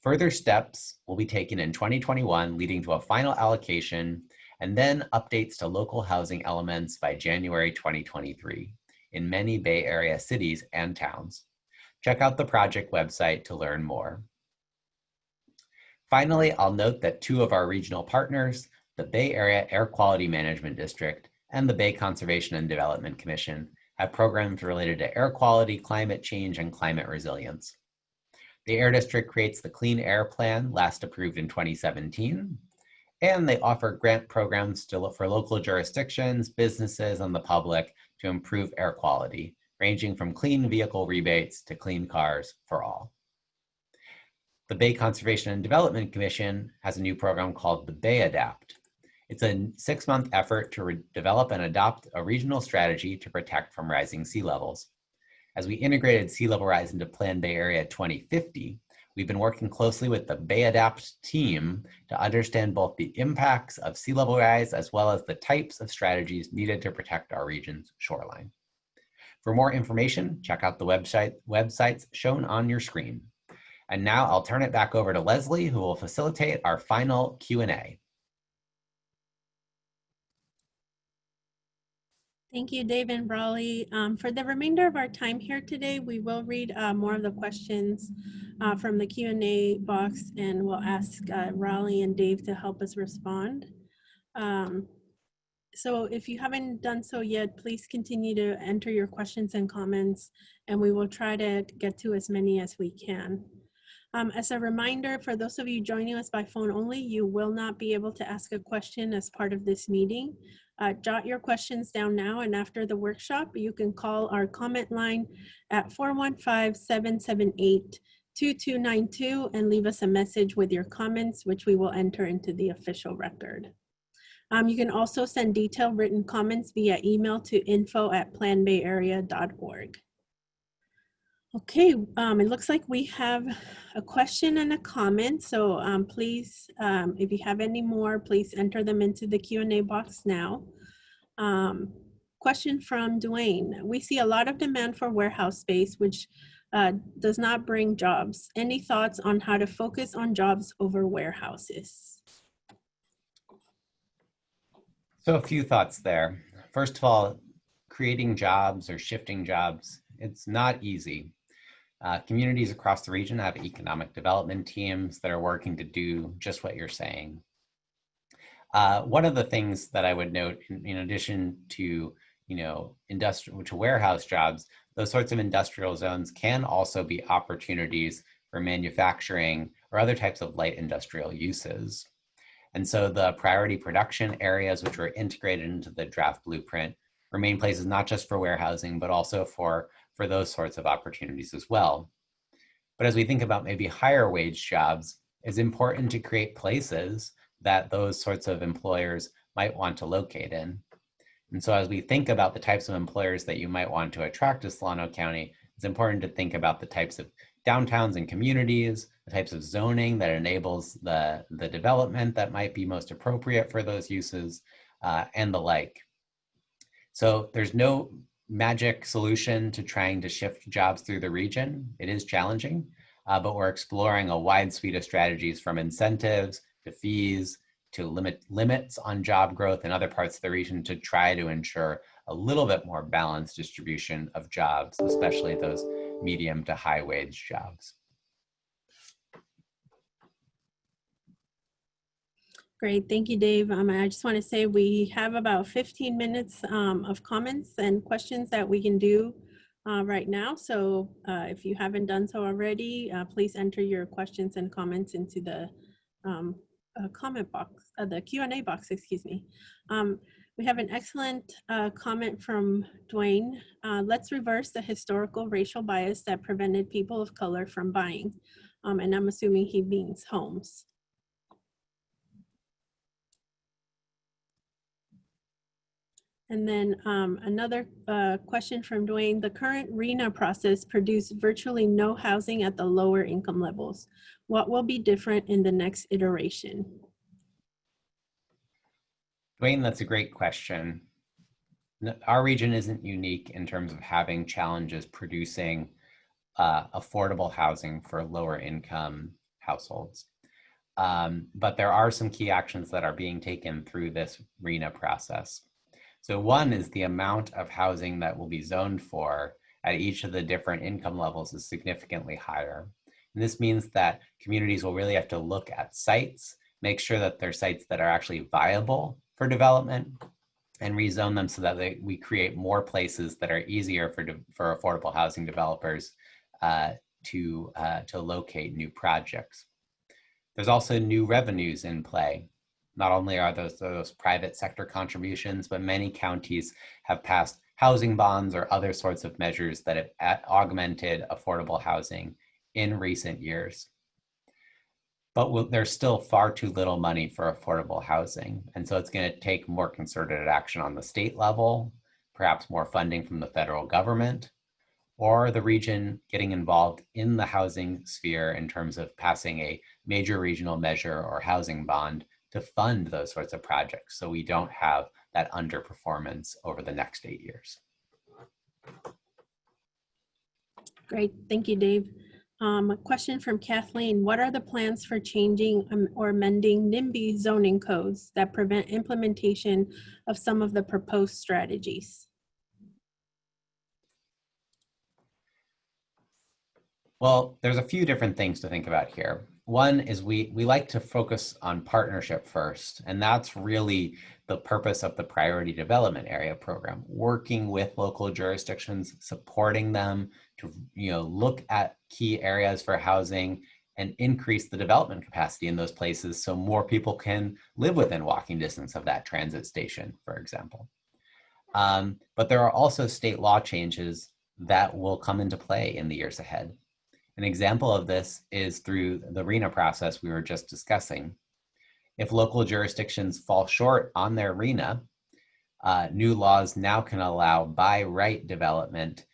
Further steps will be taken in 2021, leading to a final allocation and then updates to local housing elements by January 2023 in many Bay Area cities and towns. Check out the project website to learn more. Finally, I'll note that 2 of our regional partners, the Bay Area Air Quality Management District and the Bay Conservation and Development Commission, have programs related to air quality, climate change, and climate resilience. The Air District creates the Clean Air Plan, last approved in 2017, and they offer grant programs for local jurisdictions, businesses, and the public to improve air quality, ranging from clean vehicle rebates to clean cars for all. The Bay Conservation and Development Commission has a new program called the Bay Adapt. It's a 6-month effort to develop and adopt a regional strategy to protect from rising sea levels. As we integrated sea level rise into Plan Bay Area 2050, we've been working closely with the Bay Adapt team to understand both the impacts of sea level rise as well as the types of strategies needed to protect our region's shoreline. For more information, check out the websites shown on your screen. And now I'll turn it back over to Leslie, who will facilitate our final Q&A. Thank you, Dave and Brawley. For the remainder of our time here today, we will read more of the questions from the Q&A box, and we'll ask Raleigh and Dave to help us respond. So if you haven't done so yet, please continue to enter your questions and comments, and we will try to get to as many as we can. As a reminder, for those of you joining us by phone only, you will not be able to ask a question as part of this meeting. Jot your questions down now, and after the workshop, you can call our comment line at 415-778-2292 and leave us a message with your comments, which we will enter into the official record. You can also send detailed written comments via email to info@planbayarea.org. Okay, it looks like we have a question and a comment. So please, if you have any more, please enter them into the Q&A box now. Question from Dwayne. We see a lot of demand for warehouse space, which does not bring jobs. Any thoughts on how to focus on jobs over warehouses? So a few thoughts there. First of all, creating jobs or shifting jobs, it's not easy. Communities across the region have economic development teams that are working to do just what you're saying. One of the things that I would note, in addition to industrial to warehouse jobs, those sorts of industrial zones can also be opportunities for manufacturing or other types of light industrial uses. And so the priority production areas, which were integrated into the draft blueprint, remain places not just for warehousing, but also for those sorts of opportunities as well. But as we think about maybe higher wage jobs, it's important to create places that those sorts of employers might want to locate in. And so as we think about the types of employers that you might want to attract to Solano County, it's important to think about the types of downtowns and communities, the types of zoning that enables the development that might be most appropriate for those uses, and the like. So there's no magic solution to trying to shift jobs through the region. It is challenging, but we're exploring a wide suite of strategies, from incentives to fees to limits on job growth in other parts of the region, to try to ensure a little bit more balanced distribution of jobs, especially those medium to high wage jobs. Great, thank you, Dave. I just want to say we have about 15 minutes of comments and questions that we can do right now. So if you haven't done so already, please enter your questions and comments into the comment box, the Q&A box, excuse me. We have an excellent comment from Dwayne. Let's reverse the historical racial bias that prevented people of color from buying. And I'm assuming he means homes. And then another question from Dwayne. The current RENA process produced virtually no housing at the lower income levels. What will be different in the next iteration? Dwayne, that's a great question. Our region isn't unique in terms of having challenges producing affordable housing for lower income households. but there are some key actions that are being taken through this RHNA process. So one is the amount of housing that will be zoned for at each of the different income levels is significantly higher. And this means that communities will really have to look at sites, make sure that they're sites that are actually viable for development, and rezone them so that we create more places that are easier for affordable housing developers to locate new projects. There's also new revenues in play. Not only are those private sector contributions, but many counties have passed housing bonds or other sorts of measures that have augmented affordable housing in recent years. But there's still far too little money for affordable housing. And so it's going to take more concerted action on the state level, perhaps more funding from the federal government, or the region getting involved in the housing sphere in terms of passing a major regional measure or housing bond to fund those sorts of projects so we don't have that underperformance over the next 8 years. Great, thank you, Dave. A question from Kathleen. What are the plans for changing or amending NIMBY zoning codes that prevent implementation of some of the proposed strategies? Well, there's a few different things to think about here. One is we like to focus on partnership first, and that's really the purpose of the Priority Development Area program, working with local jurisdictions, supporting them to look at key areas for housing and increase the development capacity in those places so more people can live within walking distance of that transit station, for example. But there are also state law changes that will come into play in the years ahead. An example of this is through the RHNA process we were just discussing. If local jurisdictions fall short on their RHNA, new laws now can allow by right development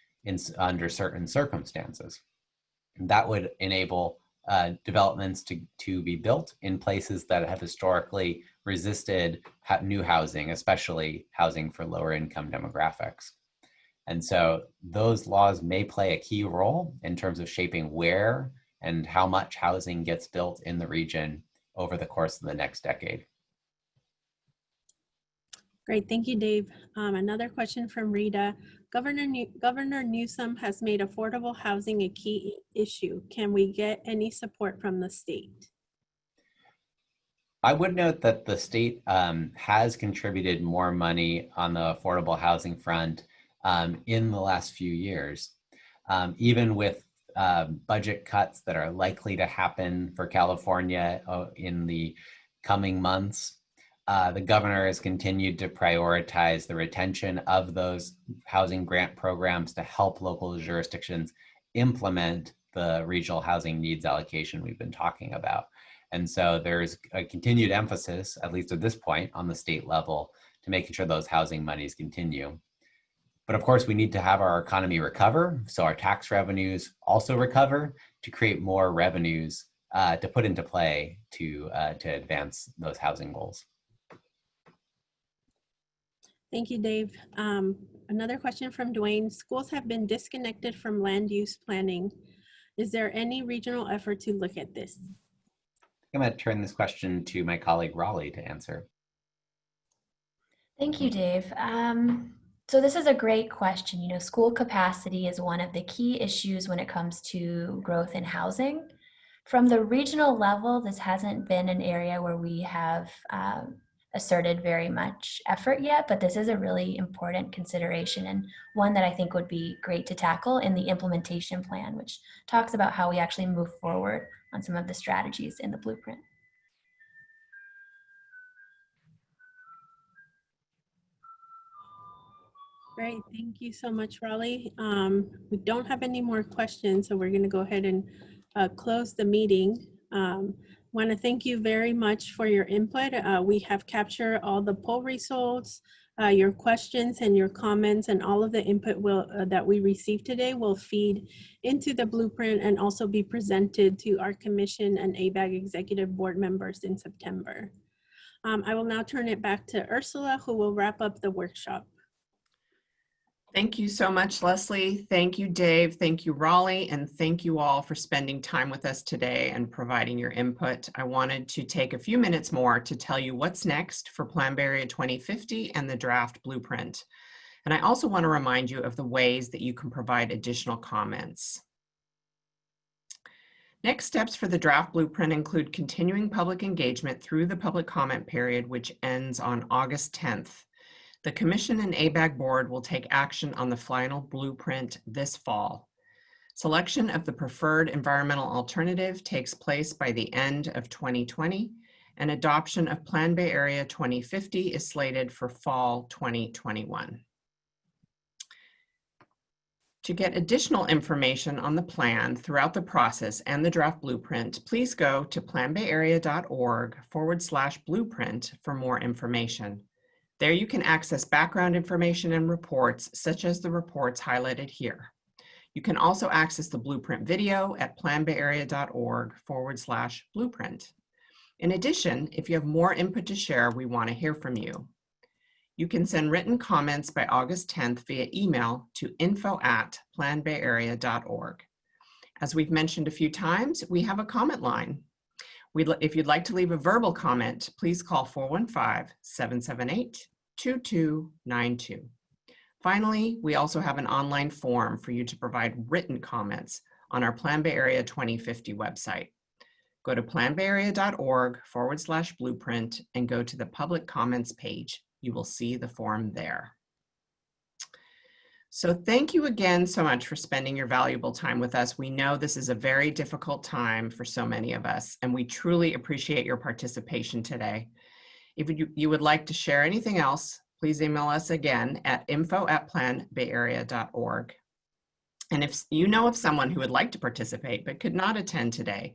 under certain circumstances. That would enable developments to be built in places that have historically resisted new housing, especially housing for lower income demographics. And so those laws may play a key role in terms of shaping where and how much housing gets built in the region over the course of the next decade. Great, thank you, Dave. Another question from Rita. Governor Newsom has made affordable housing a key issue. Can we get any support from the state? I would note that the state has contributed more money on the affordable housing front in the last few years, even with budget cuts that are likely to happen for California in the coming months. The governor has continued to prioritize the retention of those housing grant programs to help local jurisdictions implement the regional housing needs allocation we've been talking about. And so there's a continued emphasis, at least at this point, on the state level to making sure those housing monies continue. But of course, we need to have our economy recover, so our tax revenues also recover to create more revenues to put into play to advance those housing goals. Thank you, Dave. Another question from Dwayne. Schools have been disconnected from land use planning. Is there any regional effort to look at this? I'm going to turn this question to my colleague Raleigh to answer. Thank you, Dave. So this is a great question. School capacity is one of the key issues when it comes to growth in housing. From the regional level, this hasn't been an area where we have asserted very much effort yet, but this is a really important consideration and one that I think would be great to tackle in the implementation plan, which talks about how we actually move forward on some of the strategies in the blueprint. Great, thank you so much, Raleigh. We don't have any more questions, so we're going to go ahead and close the meeting. Want to thank you very much for your input. We have captured all the poll results, your questions and your comments, and all of the input that we received today will feed into the blueprint and also be presented to our commission and ABAG executive board members in September. I will now turn it back to Ursula, who will wrap up the workshop. Thank you so much, Leslie. Thank you, Dave. Thank you, Raleigh. And thank you all for spending time with us today and providing your input. I wanted to take a few minutes more to tell you what's next for Plan Bay Area 2050 and the draft blueprint. And I also want to remind you of the ways that you can provide additional comments. Next steps for the draft blueprint include continuing public engagement through the public comment period, which ends on August 10th. The Commission and ABAG Board will take action on the final blueprint this fall. Selection of the preferred environmental alternative takes place by the end of 2020, and adoption of Plan Bay Area 2050 is slated for fall 2021. To get additional information on the plan throughout the process and the draft blueprint, please go to planbayarea.org/blueprint for more information. There you can access background information and reports, such as the reports highlighted here. You can also access the blueprint video at planbayarea.org/blueprint. In addition, if you have more input to share, we want to hear from you. You can send written comments by August 10th via email to info@planbayarea.org. As we've mentioned a few times, we have a comment line. If you'd like to leave a verbal comment, please call 415-778-2292. Finally, we also have an online form for you to provide written comments on our Plan Bay Area 2050 website. Go to planbayarea.org/blueprint and go to the public comments page. You will see the form there. So thank you again so much for spending your valuable time with us. We know this is a very difficult time for so many of us, and we truly appreciate your participation today. If you would like to share anything else, please email us again at info@planbayarea.org. And if you know of someone who would like to participate but could not attend today,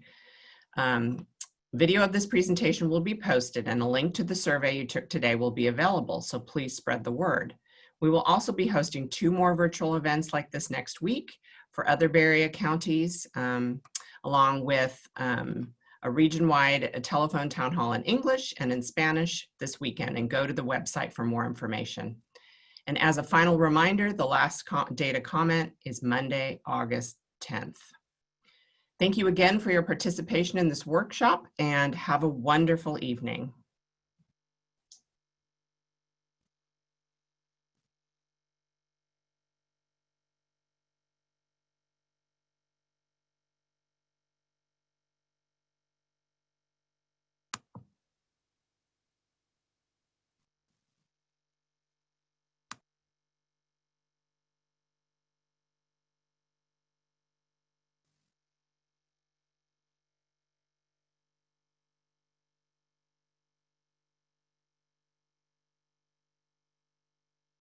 video of this presentation will be posted and a link to the survey you took today will be available, so please spread the word. We will also be hosting 2 more virtual events like this next week for other Bay Area counties, along with a region-wide telephone town hall in English and in Spanish this weekend, and go to the website for more information. And as a final reminder, the last day to comment is Monday, August 10th. Thank you again for your participation in this workshop, and have a wonderful evening.